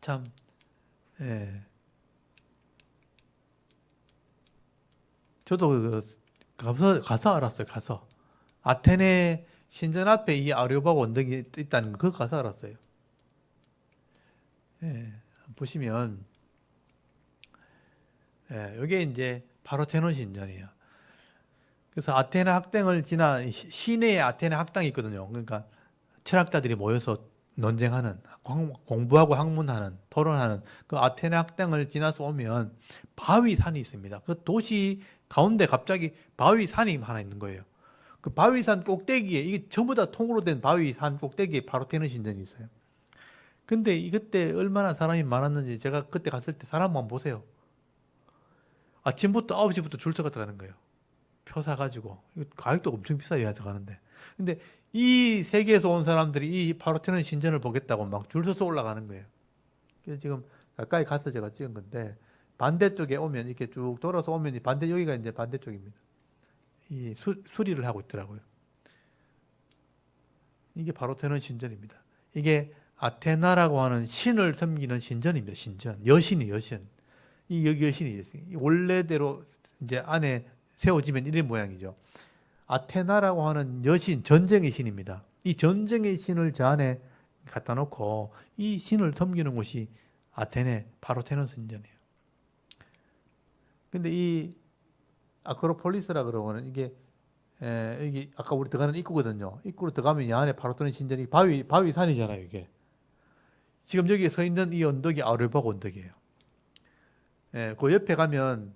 Speaker 1: 참, 저도 가서 알았어요. 가서 아테네 신전 앞에 이 아레오바고 언덕이 있다는 거 그거 가서 알았어요. 보시면 이게 이제 파르테논 신전이에요. 그래서 아테네 학당을 지나 시내에 아테네 학당이 있거든요. 그러니까 철학자들이 모여서 논쟁하는, 공부하고 학문하는, 토론하는 그 아테네 학당을 지나서 오면 바위산이 있습니다. 그 도시 가운데 갑자기 바위산이 하나 있는 거예요. 그 바위산 꼭대기에, 이게 전부 다 통으로 된 바위산 꼭대기에 파르테논 신전이 있어요. 근데 그때 얼마나 사람이 많았는지 제가 그때 갔을 때 사람만 보세요. 아침부터 9시부터 줄 서가 들어가는 거예요. 표 사가지고. 가격도 엄청 비싸요, 가는데. 근데 이 세계에서 온 사람들이 이 파르테논 신전을 보겠다고 막 줄 서서 올라가는 거예요. 그래서 지금 가까이 가서 제가 찍은 건데, 반대쪽에 오면 이렇게 쭉 돌아서 오면 여기가 이제 반대쪽입니다. 수리를 하고 있더라고요. 이게 바로테논 신전입니다. 이게 아테나라고 하는 신을 섬기는 신전입니다. 신전. 여신이 여신. 이 여기 여신이 원래대로 이제 안에 세워지면 이런 모양이죠. 아테나라고 하는 여신, 전쟁의 신입니다. 이 전쟁의 신을 저 안에 갖다 놓고 이 신을 섬기는 곳이 아테네 바로테논 신전이에요. 근데 이 아크로폴리스라 그러고는 이게 여기 아까 우리 들어가는 입구거든요. 입구로 들어가면 이 안에 바로테논 신전이 바위 산이잖아요, 이게. 지금 여기 서 있는 이 언덕이 아르바고 언덕이에요. 그 옆에 가면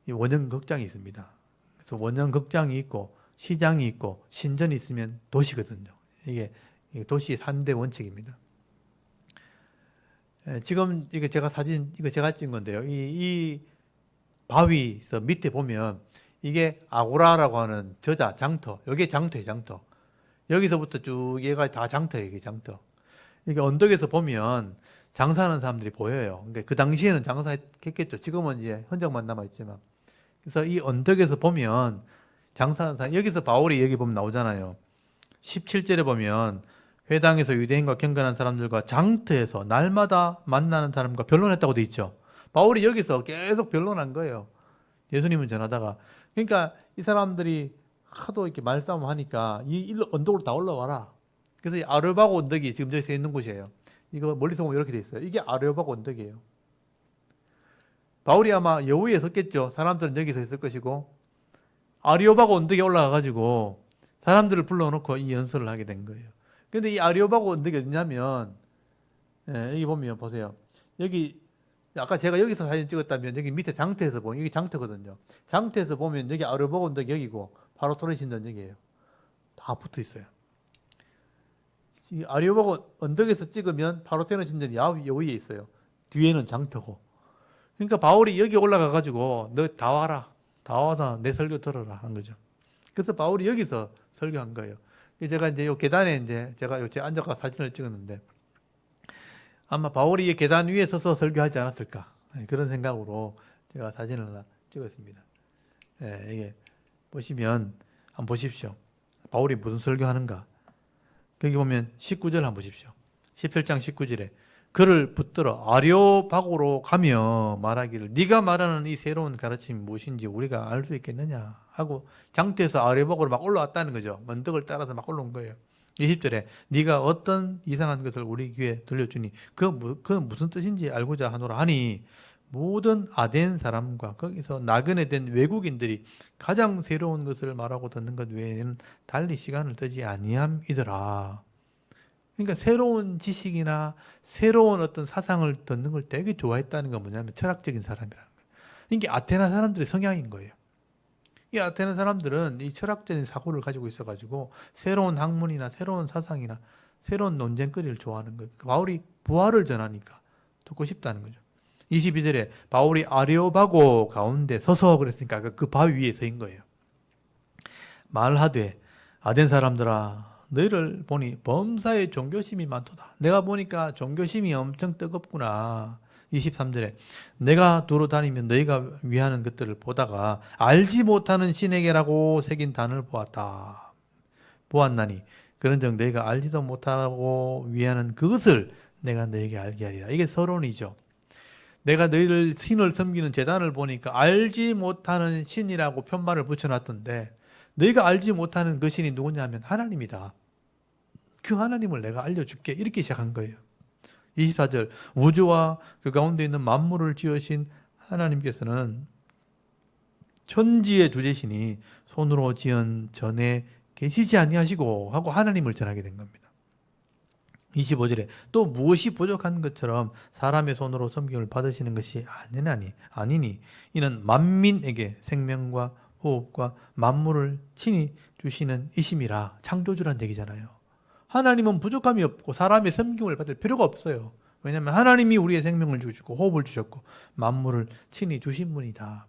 Speaker 1: 이 원형 극장이 있습니다. 그래서 원형 극장이 있고 시장이 있고 신전이 있으면 도시거든요. 이게 도시의 3대 원칙입니다. 지금 이거 제가 찍은 건데요. 이 바위에서 밑에 보면 이게 아고라라고 하는 저자, 장터. 여기 장터예요, 장터. 여기서부터 쭉 얘가 다 장터예요, 이게 장터. 이게 언덕에서 보면 장사하는 사람들이 보여요. 그러니까 그 당시에는 장사했겠죠. 지금은 이제 흔적만 남아있지만. 그래서 이 언덕에서 보면 장사하는 사람, 여기서 바울이 여기 보면 나오잖아요. 17절에 보면 회당에서 유대인과 경건한 사람들과 장터에서 날마다 만나는 사람과 변론했다고 돼 있죠. 바울이 여기서 계속 변론한 거예요. 예수님은 전하다가. 그러니까 이 사람들이 하도 이렇게 말싸움 하니까 이 일로 언덕으로 다 올라와라. 그래서 이 아르바고 언덕이 지금 저기 서 있는 곳이에요. 이거 멀리서 보면 이렇게 돼 있어요. 이게 아르바고 언덕이에요. 바울이 아마 여우에 섰겠죠. 사람들은 여기서 있을 것이고 아리오바고 언덕에 올라가가지고 사람들을 불러놓고 이 연설을 하게 된 거예요. 근데 이 아리오바고 언덕이 어디냐면 여기 보면 보세요. 여기 아까 제가 여기서 사진 찍었다면 여기 밑에 장터에서 보면 여기 장터거든요. 장터에서 보면 여기 아르바고 언덕이 여기고 바로테논 신전 여기예요. 다 붙어 있어요. 이 아리오바고 언덕에서 찍으면 바로테논 신전이 여위에 있어요. 뒤에는 장터고. 그러니까 바울이 여기 올라가 가지고 너 다 와라. 다 와서 내 설교 들어라 한 거죠. 그래서 바울이 여기서 설교한 거예요. 제가 이제 요 계단에 이제 제가 요새 앉아서 사진을 찍었는데 아마 바울이 이 계단 위에 서서 설교하지 않았을까 그런 생각으로 제가 사진을 하나 찍었습니다. 이게 보시면 한번 보십시오. 바울이 무슨 설교하는가. 여기 보면 19절 한번 보십시오. 17장 19절에 그를 붙들어 아레오파고로 가며 말하기를 네가 말하는 이 새로운 가르침이 무엇인지 우리가 알 수 있겠느냐 하고 장터에서 아레오파고로 막 올라왔다는 거죠. 언덕을 따라서 막 올라온 거예요. 20절에 네가 어떤 이상한 것을 우리 귀에 들려주니 그건 무슨 뜻인지 알고자 하노라 하니 모든 아덴 사람과 거기서 나그네 된 외국인들이 가장 새로운 것을 말하고 듣는 것 외에는 달리 시간을 뜨지 아니함이더라. 그러니까 새로운 지식이나 새로운 어떤 사상을 듣는 걸 되게 좋아했다는 건 뭐냐면 철학적인 사람이라는 거예요. 이게 아테네 사람들의 성향인 거예요. 이 아테네 사람들은 이 철학적인 사고를 가지고 있어가지고 새로운 학문이나 새로운 사상이나 새로운 논쟁거리를 좋아하는 거예요. 바울이 부활을 전하니까 듣고 싶다는 거죠. 22절에 바울이 아레오바고 가운데 서서 그랬으니까 그 바위 위에 서인 거예요. 말하되 아덴 사람들아 너희를 보니 범사에 종교심이 많도다. 내가 보니까 종교심이 엄청 뜨겁구나. 23절에 내가 두루 다니면 너희가 위하는 것들을 보다가 알지 못하는 신에게라고 새긴 단을 보았나니 그런즉 너희가 알지도 못하고 위하는 그것을 내가 너희에게 알게 하리라. 이게 서론이죠. 내가 너희를 신을 섬기는 제단을 보니까 알지 못하는 신이라고 편말을 붙여놨던데 너희가 알지 못하는 그 신이 누구냐면 하나님이다. 그 하나님을 내가 알려줄게. 이렇게 시작한 거예요. 24절 우주와 그 가운데 있는 만물을 지으신 하나님께서는 천지의 주제시니 손으로 지은 전에 계시지 아니하시고 하고 하나님을 전하게 된 겁니다. 25절에 또 무엇이 부족한 것처럼 사람의 손으로 섬김을 받으시는 것이 아니니 이는 만민에게 생명과 호흡과 만물을 친히 주시는 이심이라. 창조주란 얘기잖아요. 하나님은 부족함이 없고 사람의 섬김을 받을 필요가 없어요. 왜냐하면 하나님이 우리의 생명을 주시고 호흡을 주셨고 만물을 친히 주신 분이다.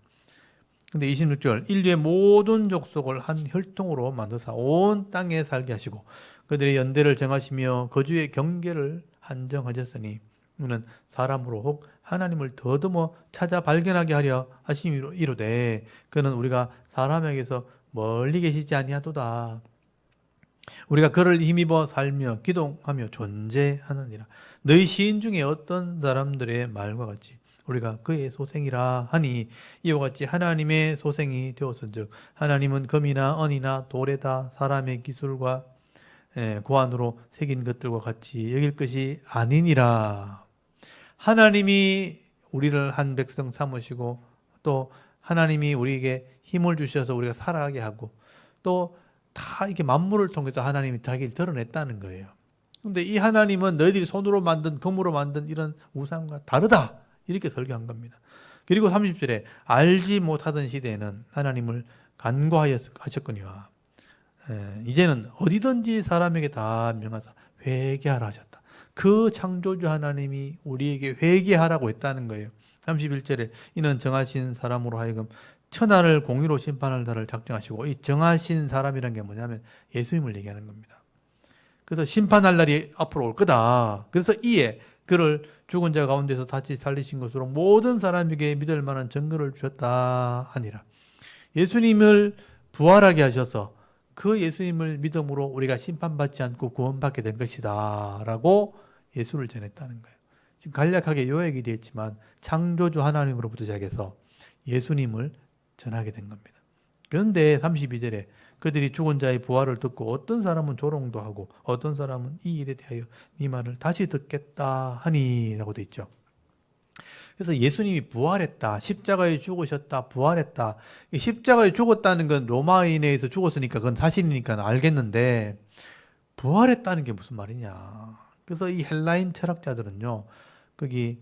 Speaker 1: 근데 26절 인류의 모든 족속을 한 혈통으로 만드사 온 땅에 살게 하시고 그들의 연대를 정하시며 거주의 경계를 한정하셨으니 이는 사람으로 혹 하나님을 더듬어 찾아 발견하게 하려 하심이로되 그는 우리가 사람에게서 멀리 계시지 아니하도다. 우리가 그를 힘입어 살며 기동하며 존재하느니라. 너희 시인 중에 어떤 사람들의 말과 같이 우리가 그의 소생이라 하니 이와 같이 하나님의 소생이 되었은즉 하나님은 금이나 은이나 돌에다 사람의 기술과 고안으로 새긴 것들과 같이 여길 것이 아니니라. 하나님이 우리를 한 백성 삼으시고 또 하나님이 우리에게 힘을 주셔서 우리가 살아가게 하고 또 다 이렇게 만물을 통해서 하나님이 자기를 드러냈다는 거예요. 근데 이 하나님은 너희들이 손으로 만든 금으로 만든 이런 우상과 다르다. 이렇게 설교한 겁니다. 그리고 30절에 알지 못하던 시대에는 하나님을 간과하셨거니와 이제는 어디든지 사람에게 다 명하사 회개하라 하셨다. 그 창조주 하나님이 우리에게 회개하라고 했다는 거예요. 31절에 이는 정하신 사람으로 하여금 천하를 공의로 심판할 날을 작정하시고 이 정하신 사람이라는 게 뭐냐면 예수님을 얘기하는 겁니다. 그래서 심판할 날이 앞으로 올 거다. 그래서 이에 그를 죽은 자 가운데서 다시 살리신 것으로 모든 사람에게 믿을 만한 증거를 주셨다 하니라. 예수님을 부활하게 하셔서 그 예수님을 믿음으로 우리가 심판받지 않고 구원받게 된 것이다 라고 예수를 전했다는 거예요. 지금 간략하게 요약이 되어 있지만 창조주 하나님으로부터 시작해서 예수님을 전하게 된 겁니다. 그런데 32절에 그들이 죽은 자의 부활을 듣고 어떤 사람은 조롱도 하고 어떤 사람은 이 일에 대하여 네 말을 다시 듣겠다 하니 라고 되어 있죠. 그래서 예수님이 부활했다, 십자가에 죽으셨다, 부활했다. 십자가에 죽었다는 건 로마인에 의해서 죽었으니까 그건 사실이니까 알겠는데 부활했다는 게 무슨 말이냐. 그래서 이 헬라인 철학자들은요, 거기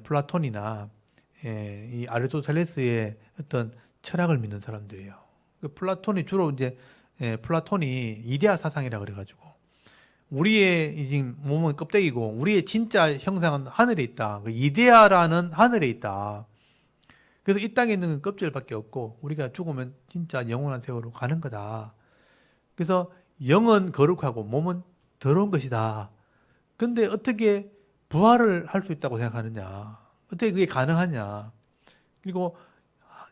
Speaker 1: 플라톤이나 이 아리스토텔레스의 어떤 철학을 믿는 사람들이에요. 플라톤이 주로 이제 플라톤이 이데아 사상이라 그래가지고 우리의 지금 몸은 껍데기고 우리의 진짜 형상은 하늘에 있다. 그 이데아라는 하늘에 있다. 그래서 이 땅에 있는 껍질밖에 없고 우리가 죽으면 진짜 영원한 세월로 가는 거다. 그래서 영은 거룩하고 몸은 더러운 것이다. 근데 어떻게 부활을 할 수 있다고 생각하느냐? 어떻게 그게 가능하냐? 그리고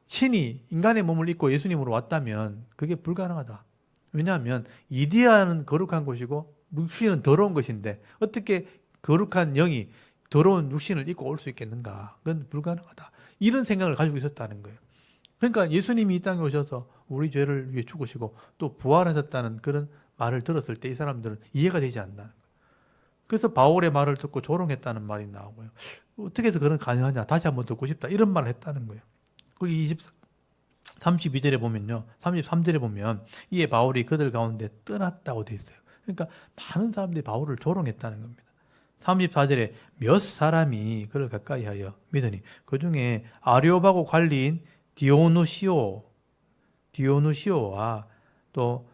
Speaker 1: 신이 인간의 몸을 입고 예수님으로 왔다면 그게 불가능하다. 왜냐하면 이데아는 거룩한 것이고 육신은 더러운 것인데 어떻게 거룩한 영이 더러운 육신을 입고 올 수 있겠는가? 그건 불가능하다. 이런 생각을 가지고 있었다는 거예요. 그러니까 예수님이 이 땅에 오셔서 우리 죄를 위해 죽으시고 또 부활하셨다는 그런 말을 들었을 때 이 사람들은 이해가 되지 않는다는 거예요. 그래서 바울의 말을 듣고 조롱했다는 말이 나오고요. 어떻게 해서 그런 가능하냐? 다시 한번 듣고 싶다. 이런 말을 했다는 거예요. 그 32절에 보면요. 33절에 보면 이에 바울이 그들 가운데 떠났다고 되어 있어요. 그러니까 많은 사람들이 바울을 조롱했다는 겁니다. 34절에 몇 사람이 그를 가까이 하여 믿으니 그 중에 아레오바고 관리인 디오누시오와 또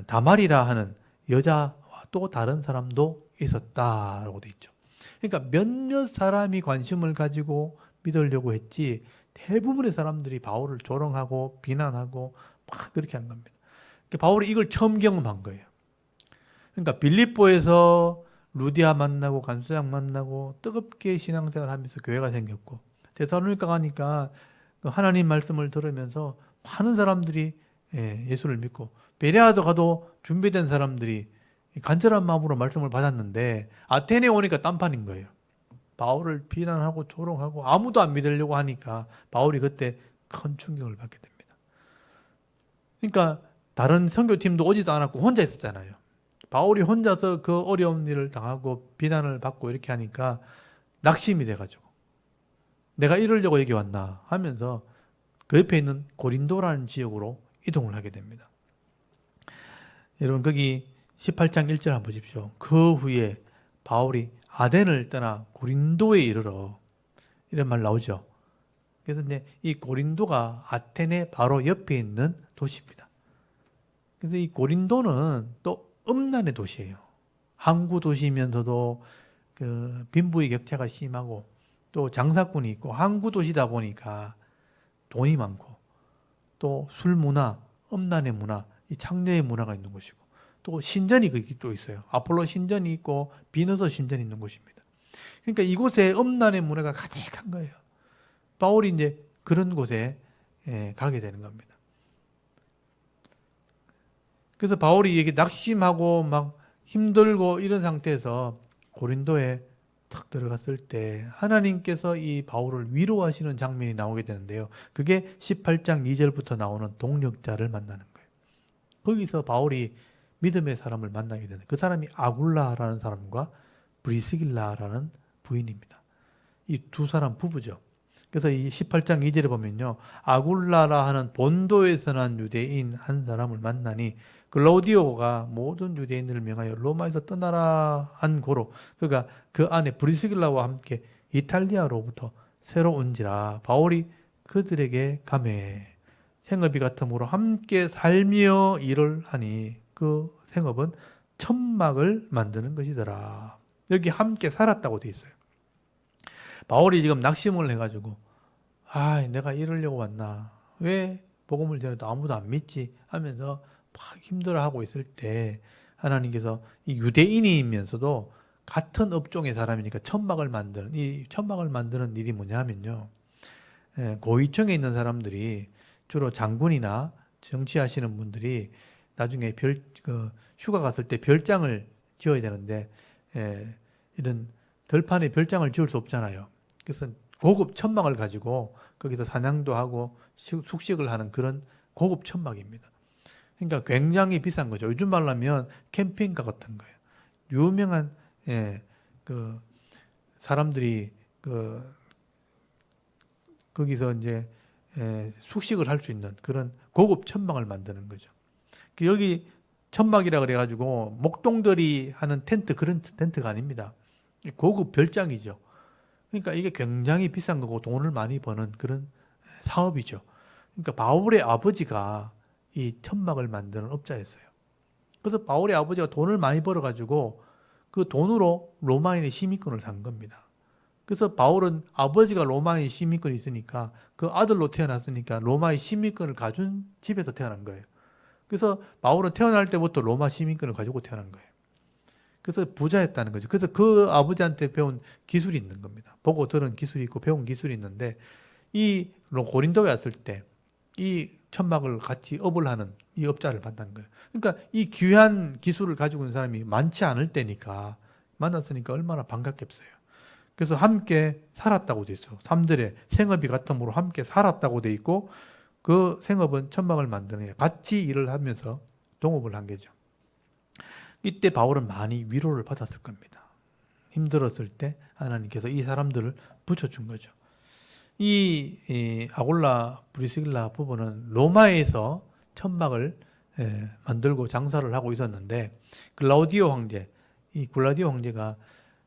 Speaker 1: 다말이라 하는 여자와 또 다른 사람도 있었다라고 되어 있죠. 그러니까 몇몇 사람이 관심을 가지고 믿으려고 했지 대부분의 사람들이 바울을 조롱하고 비난하고 막 그렇게 한 겁니다. 바울이 이걸 처음 경험한 거예요. 그러니까 빌립보에서 루디아 만나고 간수장 만나고 뜨겁게 신앙생활 하면서 교회가 생겼고 데살로니가 가니까 하나님 말씀을 들으면서 많은 사람들이 예수를 믿고 베레아도 가도 준비된 사람들이 간절한 마음으로 말씀을 받았는데 아테네에 오니까 딴판인 거예요. 바울을 비난하고 조롱하고 아무도 안 믿으려고 하니까 바울이 그때 큰 충격을 받게 됩니다. 그러니까 다른 선교팀도 오지도 않았고 혼자 있었잖아요. 바울이 혼자서 그 어려운 일을 당하고 비난을 받고 이렇게 하니까 낙심이 돼가지고 내가 이러려고 여기 왔나 하면서 그 옆에 있는 고린도라는 지역으로 이동을 하게 됩니다. 여러분 거기 18장 1절 한번 보십시오. 그 후에 바울이 아덴을 떠나 고린도에 이르러 이런 말 나오죠. 그래서 이제 이 고린도가 아테네 바로 옆에 있는 도시입니다. 그래서 이 고린도는 또 음란의 도시예요. 항구 도시면서도 그 빈부의 격차가 심하고 또 장사꾼이 있고 항구 도시다 보니까 돈이 많고 또 술 문화, 음란의 문화, 이 창녀의 문화가 있는 곳이고 또 신전이 거기 또 있어요. 아폴로 신전이 있고 비너서 신전이 있는 곳입니다. 그러니까 이곳에 음란의 문화가 가득한 거예요. 바울이 이제 그런 곳에 가게 되는 겁니다. 그래서 바울이 이게 낙심하고 막 힘들고 이런 상태에서 고린도에 탁 들어갔을 때 하나님께서 이 바울을 위로하시는 장면이 나오게 되는데요. 그게 18장 2절부터 나오는 동력자를 만나는 거예요. 거기서 바울이 믿음의 사람을 만나게 되는 그 사람이 아굴라라는 사람과 브리스길라라는 부인입니다. 이 두 사람 부부죠. 그래서 이 18장 2절에 보면요. 아굴라라 하는 본도에서 난 유대인 한 사람을 만나니 글라우디오가 모든 유대인들을 명하여 로마에서 떠나라 한 고로 그러니까 그 안에 브리스길라와 함께 이탈리아로부터 새로 온지라 바울이 그들에게 가매 생업이 같으므로 함께 살며 일을 하니 그 생업은 천막을 만드는 것이더라. 여기 함께 살았다고 돼 있어요. 바울이 지금 낙심을 해가지고 내가 이러려고 왔나? 왜 복음을 전해도 아무도 안 믿지? 하면서 막 힘들어하고 있을 때 하나님께서 이 유대인이면서도 같은 업종의 사람이니까 이 천막을 만드는 일이 뭐냐 하면요. 고위층에 있는 사람들이 주로 장군이나 정치하시는 분들이 나중에 휴가 갔을 때 별장을 지어야 되는데 이런 들판에 별장을 지을 수 없잖아요. 그래서 고급 천막을 가지고 거기서 사냥도 하고 숙식을 하는 그런 고급 천막입니다. 그러니까 굉장히 비싼 거죠. 요즘 말로 하면 캠핑카 같은 거예요. 유명한 그 사람들이 거기서 이제 숙식을 할 수 있는 그런 고급 천막을 만드는 거죠. 여기 천막이라 그래가지고 목동들이 하는 텐트 그런 텐트가 아닙니다. 고급 별장이죠. 그러니까 이게 굉장히 비싼 거고 돈을 많이 버는 그런 사업이죠. 그러니까 바울의 아버지가 이 천막을 만드는 업자였어요. 그래서 바울의 아버지가 돈을 많이 벌어가지고 그 돈으로 로마인의 시민권을 산 겁니다. 그래서 바울은 아버지가 로마의 시민권이 있으니까 그 아들로 태어났으니까 로마의 시민권을 가진 집에서 태어난 거예요. 그래서 바울은 태어날 때부터 로마 시민권을 가지고 태어난 거예요. 그래서 부자였다는 거죠. 그래서 그 아버지한테 배운 기술이 있는 겁니다. 보고 들은 기술이 있고 배운 기술이 있는데 이 고린도에 왔을 때 이 천막을 같이 업을 하는 이 업자를 만난 거예요. 그러니까 이 귀한 기술을 가지고 있는 사람이 많지 않을 때니까 만났으니까 얼마나 반갑겠어요. 그래서 함께 살았다고 돼 있어요. 3절에 생업이 같음으로 함께 살았다고 돼 있고 그 생업은 천막을 만드는 게 같이 일을 하면서 동업을 한 거죠. 이때 바울은 많이 위로를 받았을 겁니다. 힘들었을 때 하나님께서 이 사람들을 붙여준 거죠. 이 아굴라 브리스길라 부부는 로마에서 천막을 만들고 장사를 하고 있었는데 글라우디오 황제가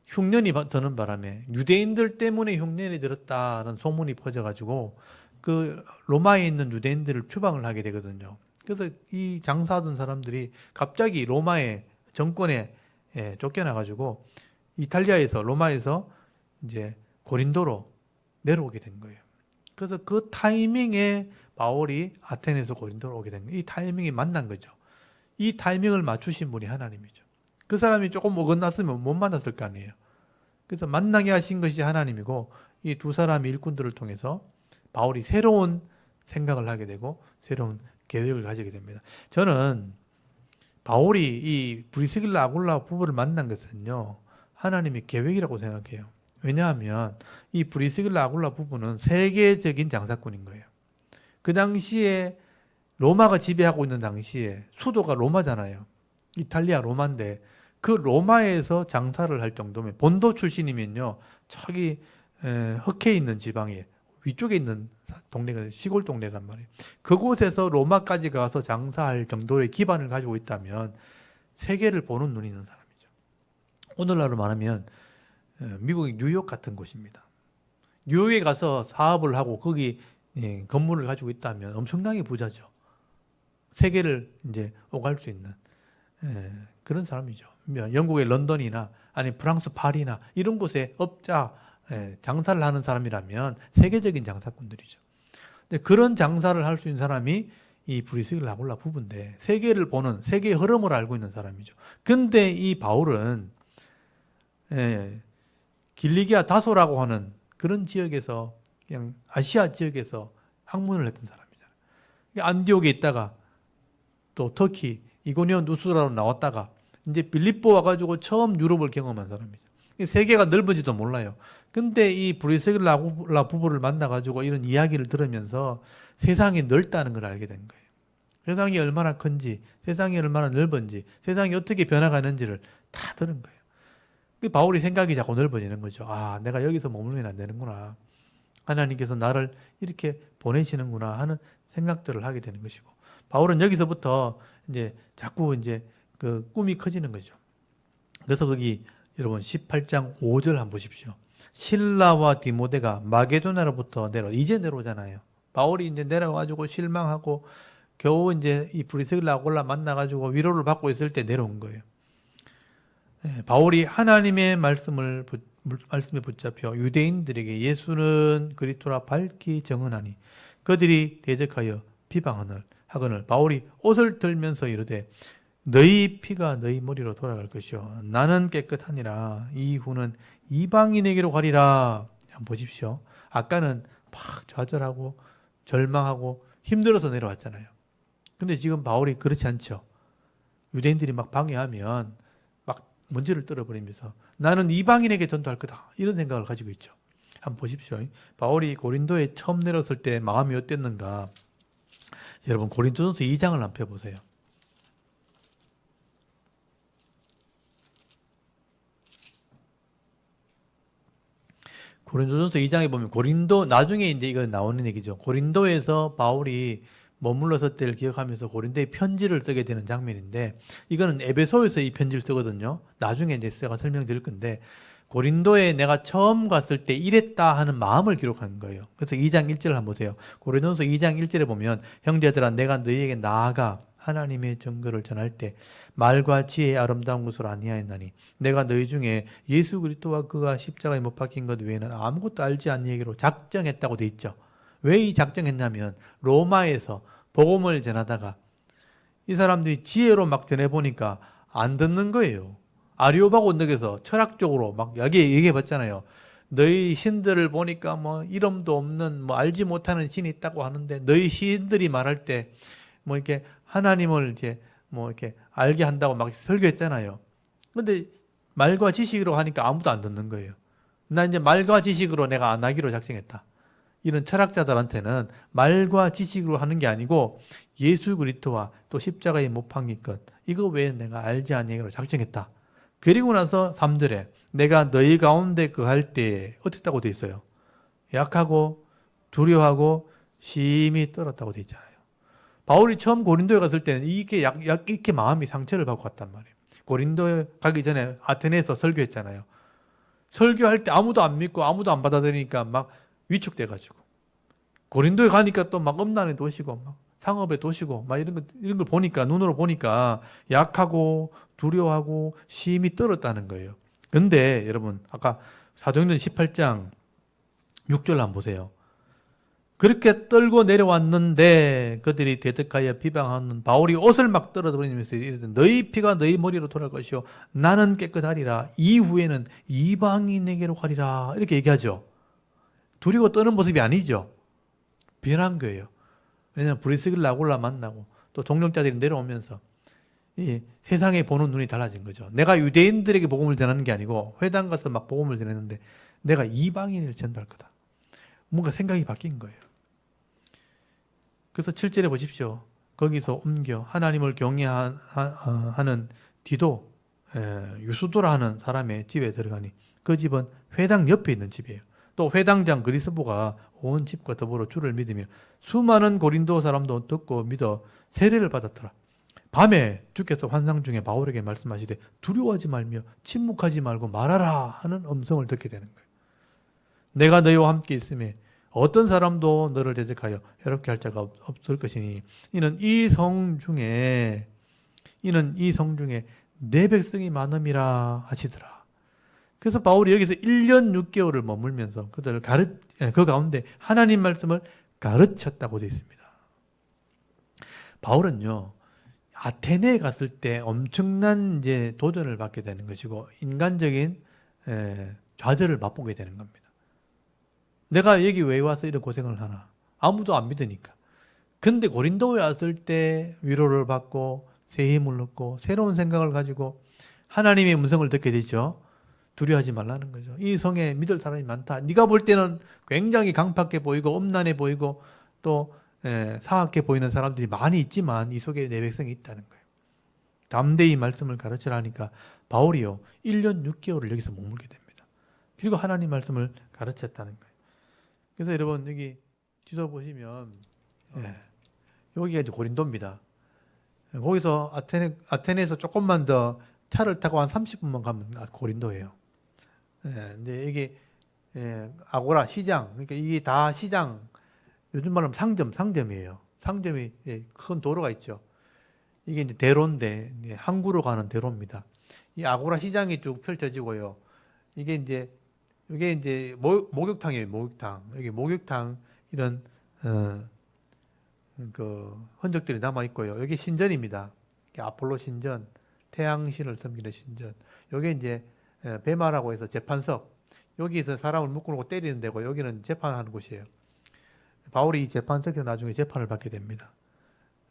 Speaker 1: 흉년이 드는 바람에 유대인들 때문에 흉년이 들었다는 소문이 퍼져가지고 그 로마에 있는 유대인들을 추방을 하게 되거든요. 그래서 이 장사하던 사람들이 갑자기 로마의 정권에 쫓겨나가지고 로마에서 이제 고린도로 내려오게 된 거예요. 그래서 그 타이밍에 바울이 아테네에서 고린도로 오게 된 거예요. 이 타이밍이 만난 거죠. 이 타이밍을 맞추신 분이 하나님이죠. 그 사람이 조금 어긋났으면 못 만났을 거 아니에요. 그래서 만나게 하신 것이 하나님이고 이 두 사람의 일꾼들을 통해서 바울이 새로운 생각을 하게 되고 새로운 계획을 가지게 됩니다. 저는 바울이 이 브리스길라 아굴라 부부를 만난 것은요. 하나님의 계획이라고 생각해요. 왜냐하면 이 브리스길라 아굴라 부부는 세계적인 장사꾼인 거예요. 그 당시에 로마가 지배하고 있는 당시에 수도가 로마잖아요. 이탈리아 로마인데 그 로마에서 장사를 할 정도면 본도 출신이면요. 저기 흑해 있는 지방에 위쪽에 있는 동네가 시골 동네란 말이에요. 그곳에서 로마까지 가서 장사할 정도의 기반을 가지고 있다면 세계를 보는 눈이 있는 사람이죠. 오늘날로 말하면 미국의 뉴욕 같은 곳입니다. 뉴욕에 가서 사업을 하고 거기 건물을 가지고 있다면 엄청나게 부자죠. 세계를 이제 오갈 수 있는 그런 사람이죠. 영국의 런던이나 아니 프랑스 파리나 이런 곳에 장사를 하는 사람이라면 세계적인 장사꾼들이죠. 근데 그런 장사를 할 수 있는 사람이 이 브리스길라 아굴라 부부인데 세계를 보는 세계의 흐름을 알고 있는 사람이죠. 근데 이 바울은 길리기아 다소라고 하는 그런 지역에서 그냥 아시아 지역에서 학문을 했던 사람이잖아요. 안디옥에 있다가 또 터키 이고니온 누스라로 나왔다가 이제 빌립보 와가지고 처음 유럽을 경험한 사람이죠. 세계가 넓은지도 몰라요. 근데 이 브리스길라 부부를 만나가지고 이런 이야기를 들으면서 세상이 넓다는 걸 알게 된 거예요. 세상이 얼마나 큰지, 세상이 얼마나 넓은지, 세상이 어떻게 변화가는지를 다 들은 거예요. 바울이 생각이 자꾸 넓어지는 거죠. 아, 내가 여기서 머물면 안 되는구나. 하나님께서 나를 이렇게 보내시는구나 하는 생각들을 하게 되는 것이고, 바울은 여기서부터 이제 자꾸 이제 그 꿈이 커지는 거죠. 그래서 거기 여러분 18장 5절 한번 보십시오. 실라와 디모데가 마게도나로부터 이제 내려오잖아요. 바울이 이제 내려와가지고 실망하고 겨우 이제 이 브리스길라 아굴라 만나가지고 위로를 받고 있을 때 내려온 거예요. 바울이 하나님의 말씀에 붙잡혀 유대인들에게 예수는 그리스도라 밝히 증언하니 그들이 대적하여 비방하거늘 바울이 옷을 들면서 이르되 너희 피가 너희 머리로 돌아갈 것이요 나는 깨끗하니라 이후는 이방인에게로 가리라. 한번 보십시오. 아까는 막 좌절하고 절망하고 힘들어서 내려왔잖아요. 근데 지금 바울이 그렇지 않죠. 유대인들이 막 방해하면 막 먼지를 떨어버리면서 나는 이방인에게 전도할 거다 이런 생각을 가지고 있죠. 한번 보십시오. 바울이 고린도에 처음 내렸을 때 마음이 어땠는가. 여러분 고린도전서 2장을 한번 펴보세요. 고린도전서 2장에 보면 고린도 나중에 이제 이거 나오는 얘기죠. 고린도에서 바울이 머물렀을 때를 기억하면서 고린도에 편지를 쓰게 되는 장면인데 이거는 에베소에서 이 편지를 쓰거든요. 나중에 이제 제가 설명드릴 건데 고린도에 내가 처음 갔을 때 이랬다 하는 마음을 기록한 거예요. 그래서 2장 1절을 한번 보세요. 고린도전서 2장 1절에 보면 형제들아 내가 너희에게 나아가 하나님의 증거를 전할 때 말과 지혜의 아름다운 것으로 아니하였나니 내가 너희 중에 예수 그리스도와 그가 십자가에 못 박힌 것 외에는 아무것도 알지 않니기로 작정했다고 돼 있죠. 왜 이 작정했냐면 로마에서 복음을 전하다가 이 사람들이 지혜로 막 전해보니까 안 듣는 거예요. 아리오바고 언덕에서 철학적으로 막 얘기해 봤잖아요. 너희 신들을 보니까 뭐 이름도 없는 뭐 알지 못하는 신이 있다고 하는데 너희 신들이 말할 때 뭐 이렇게 하나님을 이렇게 뭐 이렇게 알게 한다고 막 설교했잖아요. 근데 말과 지식으로 하니까 아무도 안 듣는 거예요. 나 이제 말과 지식으로 내가 안 하기로 작정했다. 이런 철학자들한테는 말과 지식으로 하는 게 아니고 예수 그리스도와 또 십자가에 못 박힌 것 이거 외에 내가 알지 아니하기로 작정했다. 그리고 나서 3절에 내가 너희 가운데 거할 때에 어땠다고 돼 있어요. 약하고 두려워하고 심히 떨었다고 돼 있잖아요. 바울이 처음 고린도에 갔을 때는 이렇게 마음이 상처를 받고 갔단 말이에요. 고린도에 가기 전에 아테네에서 설교했잖아요. 설교할 때 아무도 안 믿고 아무도 안 받아들이니까 막 위축돼가지고 고린도에 가니까 또 막 음란의 도시고 막 상업의 도시고 막 이런 걸 보니까 눈으로 보니까 약하고 두려워하고 심히 떨었다는 거예요. 근데 여러분 아까 사도행전 18장 6절 한번 보세요. 그렇게 떨고 내려왔는데 그들이 대적하여 비방하는 바울이 옷을 막 떨어버리면서 이르되 너희 피가 너희 머리로 돌아갈 것이요 나는 깨끗하리라 이후에는 이방인에게로 가리라 이렇게 얘기하죠. 두리고 떠는 모습이 아니죠. 변한 거예요. 왜냐하면 브리스길라 아굴라 만나고 또 동력자들이 내려오면서 이 세상에 보는 눈이 달라진 거죠. 내가 유대인들에게 복음을 전하는 게 아니고 회당 가서 막 복음을 전했는데 내가 이방인을 전도할 거다. 뭔가 생각이 바뀐 거예요. 그래서 7절에 보십시오. 거기서 옮겨 하나님을 경외하는 디도 유수도라 하는 사람의 집에 들어가니 그 집은 회당 옆에 있는 집이에요. 또 회당장 그리스보가 온 집과 더불어 주를 믿으며 수많은 고린도 사람도 듣고 믿어 세례를 받았더라. 밤에 주께서 환상 중에 바울에게 말씀하시되 두려워하지 말며 침묵하지 말고 말하라 하는 음성을 듣게 되는 거예요. 내가 너희와 함께 있음에 어떤 사람도 너를 대적하여 해롭게 할 자가 없을 것이니 이는 이 성 중에 내 백성이 많음이라 하시더라. 그래서 바울이 여기서 1년 6개월을 머물면서 그 가운데 하나님 말씀을 가르쳤다고 되어 있습니다. 바울은요, 아테네에 갔을 때 엄청난 이제 도전을 받게 되는 것이고, 인간적인 좌절을 맛보게 되는 겁니다. 내가 여기 왜 와서 이런 고생을 하나? 아무도 안 믿으니까. 근데 고린도에 왔을 때 위로를 받고 새 힘을 얻고 새로운 생각을 가지고 하나님의 음성을 듣게 되죠. 두려워하지 말라는 거죠. 이 성에 믿을 사람이 많다. 네가 볼 때는 굉장히 강팍해 보이고 엄난해 보이고 또 사악해 보이는 사람들이 많이 있지만 이 속에 내 백성이 있다는 거예요. 담대히 말씀을 가르치라니까 바울이요 1년 6개월을 여기서 머물게 됩니다. 그리고 하나님 말씀을 가르쳤다는 거예요. 그래서 여러분 여기 지도 보시면 여기가 이제 고린도입니다. 거기서 아테네에서 조금만 더 차를 타고 한 30분만 가면 고린도예요. 근데 이게 아고라 시장, 그러니까 이게 다 시장, 요즘 말하면 상점이에요. 상점이 큰 도로가 있죠. 이게 이제 대로인데 항구로 가는 대로입니다. 이 아고라 시장이 쭉 펼쳐지고요. 이게 이제 목욕탕이에요. 목욕탕. 여기 목욕탕 이런 그 흔적들이 남아 있고요. 여기 신전입니다. 아폴로 신전, 태양신을 섬기는 신전. 여기 이제 베마라고 해서 재판석. 여기서 사람을 묶어놓고 때리는 데고 여기는 재판하는 곳이에요. 바울이 이 재판석에서 나중에 재판을 받게 됩니다.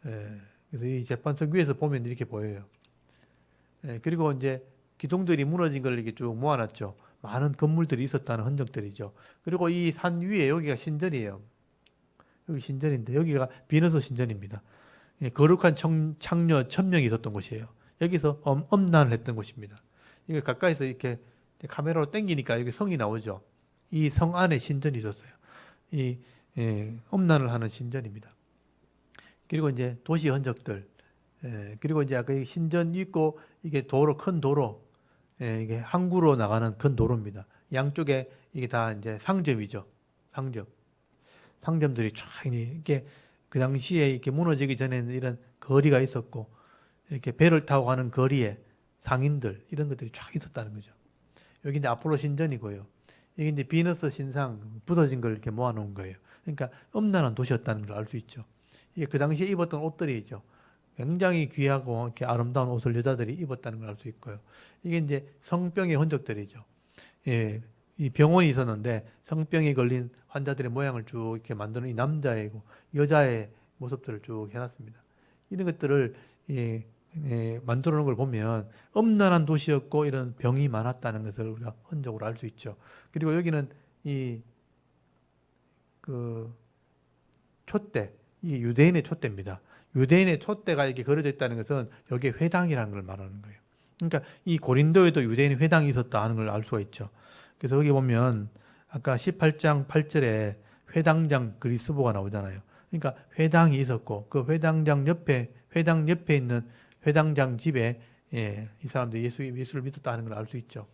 Speaker 1: 그래서 이 재판석 위에서 보면 이렇게 보여요. 그리고 이제 기둥들이 무너진 걸 이렇게 쭉 모아놨죠. 많은 건물들이 있었다는 흔적들이죠. 그리고 이 산 위에 여기가 신전이에요. 여기 신전인데 여기가 비너스 신전입니다. 거룩한 창녀 1000명이 있었던 곳이에요. 여기서 엄난을 했던 곳입니다. 이걸 가까이서 이렇게 카메라로 당기니까 여기 성이 나오죠. 이 성 안에 신전이 있었어요. 이 엄난을 하는 신전입니다. 그리고 이제 도시 흔적들, 그리고 이제 아까 신전 있고 이게 도로, 큰 도로, 이게 항구로 나가는 큰 도로입니다. 양쪽에 이게 다 이제 상점이죠. 상점들이 쫙 이렇게 그 당시에 이렇게 무너지기 전에는 이런 거리가 있었고 이렇게 배를 타고 가는 거리에 상인들 이런 것들이 쫙 있었다는 거죠. 여기 이제 아폴로 신전이고요. 여기 이제 비너스 신상 부서진 걸 이렇게 모아놓은 거예요. 그러니까 엄난한 도시였다는 걸 알 수 있죠. 이게 그 당시에 입었던 옷들이죠. 굉장히 귀하고 이렇게 아름다운 옷을 여자들이 입었다는 걸 알 수 있고요. 이게 이제 성병의 흔적들이죠. 이 병원이 있었는데 성병에 걸린 환자들의 모양을 쭉 이렇게 만드는 이 남자이고 여자의 모습들을 쭉 해놨습니다. 이런 것들을 만들어 놓은 걸 보면 엄난한 도시였고 이런 병이 많았다는 것을 우리가 흔적으로 알 수 있죠. 그리고 여기는 그 촛대, 이게 유대인의 촛대입니다. 유대인의 촛대가 이렇게 걸어져 있다는 것은 여기에 회당이라는 걸 말하는 거예요. 그러니까 이 고린도에도 유대인의 회당이 있었다 하는 걸 알 수가 있죠. 그래서 여기 보면 아까 18장 8절에 회당장 그리스도가 나오잖아요. 그러니까 회당이 있었고 그 회당 옆에 있는 회당장 집에 이 사람들이 예수를 믿었다 하는 걸 알 수 있죠.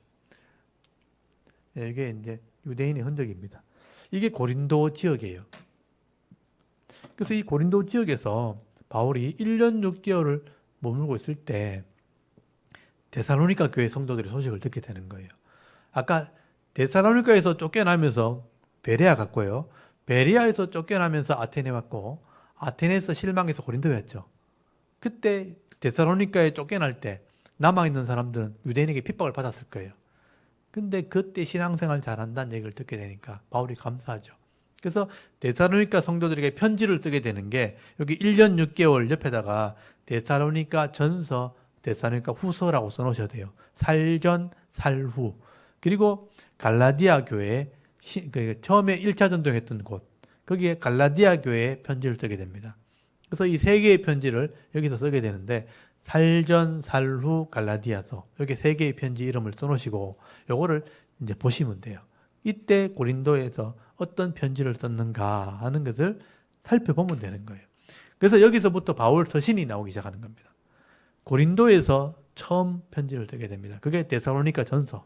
Speaker 1: 이게 이제 유대인의 흔적입니다. 이게 고린도 지역이에요. 그래서 이 고린도 지역에서 바울이 1년 6개월을 머물고 있을 때 데살로니가 교회 성도들의 소식을 듣게 되는 거예요. 아까 데살로니가에서 쫓겨나면서 베레아 갔고요. 베레아에서 쫓겨나면서 아테네 왔고 아테네에서 실망해서 고린도에 왔죠. 그때 데살로니가에 쫓겨날 때 남아있는 사람들은 유대인에게 핍박을 받았을 거예요. 근데 그때 신앙생활 잘한다는 얘기를 듣게 되니까 바울이 감사하죠. 그래서 데살로니가 성도들에게 편지를 쓰게 되는 게 여기 1년 6개월 옆에다가 데살로니가 전서, 데살로니가 후서라고 써놓으셔야 돼요. 살전, 살후. 그리고 갈라디아 교회, 처음에 1차 전도했던 곳, 거기에 갈라디아 교회에 편지를 쓰게 됩니다. 그래서 이 세 개의 편지를 여기서 쓰게 되는데 살전, 살후, 갈라디아서 여기 세 개의 편지 이름을 써놓으시고 요거를 이제 보시면 돼요. 이때 고린도에서 어떤 편지를 썼는가 하는 것을 살펴보면 되는 거예요. 그래서 여기서부터 바울 서신이 나오기 시작하는 겁니다. 고린도에서 처음 편지를 쓰게 됩니다. 그게 데살로니가 전서.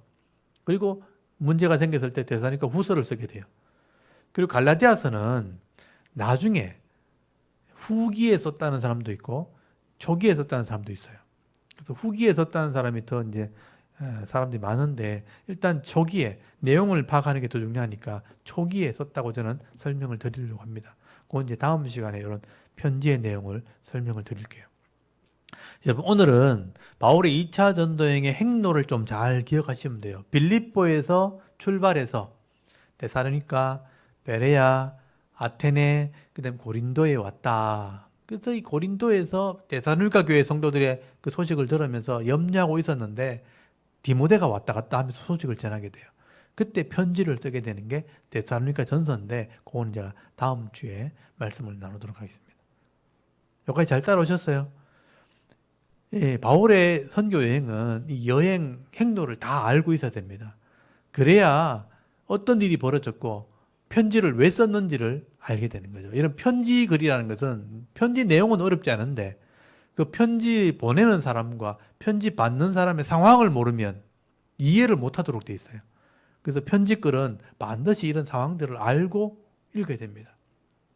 Speaker 1: 그리고 문제가 생겼을 때 데살로니가 후서를 쓰게 돼요. 그리고 갈라디아서는 나중에 후기에 썼다는 사람도 있고 초기에 썼다는 사람도 있어요. 그래서 후기에 썼다는 사람이 더 이제 사람들이 많은데 일단 초기에 내용을 파악하는 게 더 중요하니까 초기에 썼다고 저는 설명을 드리려고 합니다. 그건 이제 다음 시간에 이런 편지의 내용을 설명을 드릴게요. 여러분 오늘은 바울의 2차 전도행의 행로를 좀 잘 기억하시면 돼요. 빌립보에서 출발해서 데살로니가, 베레아, 아테네, 그다음 고린도에 왔다. 그래서 이 고린도에서 데살로니가 교회 성도들의 그 소식을 들으면서 염려하고 있었는데 디모데가 왔다 갔다 하면서 소식을 전하게 돼요. 그때 편지를 쓰게 되는 게 데살로니가 전서인데 그거는 제가 다음 주에 말씀을 나누도록 하겠습니다. 여기까지 잘 따라오셨어요? 예, 바울의 선교 여행은 이 여행 행로를 다 알고 있어야 됩니다. 그래야 어떤 일이 벌어졌고 편지를 왜 썼는지를 알게 되는 거죠. 이런 편지 글이라는 것은 편지 내용은 어렵지 않은데 그 편지 보내는 사람과 편지 받는 사람의 상황을 모르면 이해를 못하도록 돼 있어요. 그래서 편지 글은 반드시 이런 상황들을 알고 읽어야 됩니다.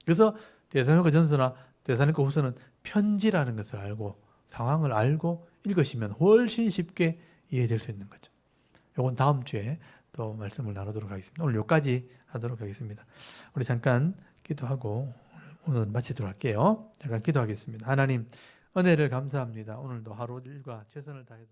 Speaker 1: 그래서 데살로니가 전서나 데살로니가 후서는 편지라는 것을 알고 상황을 알고 읽으시면 훨씬 쉽게 이해될 수 있는 거죠. 이건 다음 주에 또 말씀을 나누도록 하겠습니다. 오늘 여기까지 하도록 하겠습니다. 우리 잠깐 기도하고 오늘 마치도록 할게요. 잠깐 기도하겠습니다. 하나님, 은혜를 감사합니다. 오늘도 하루 일과 최선을 다해서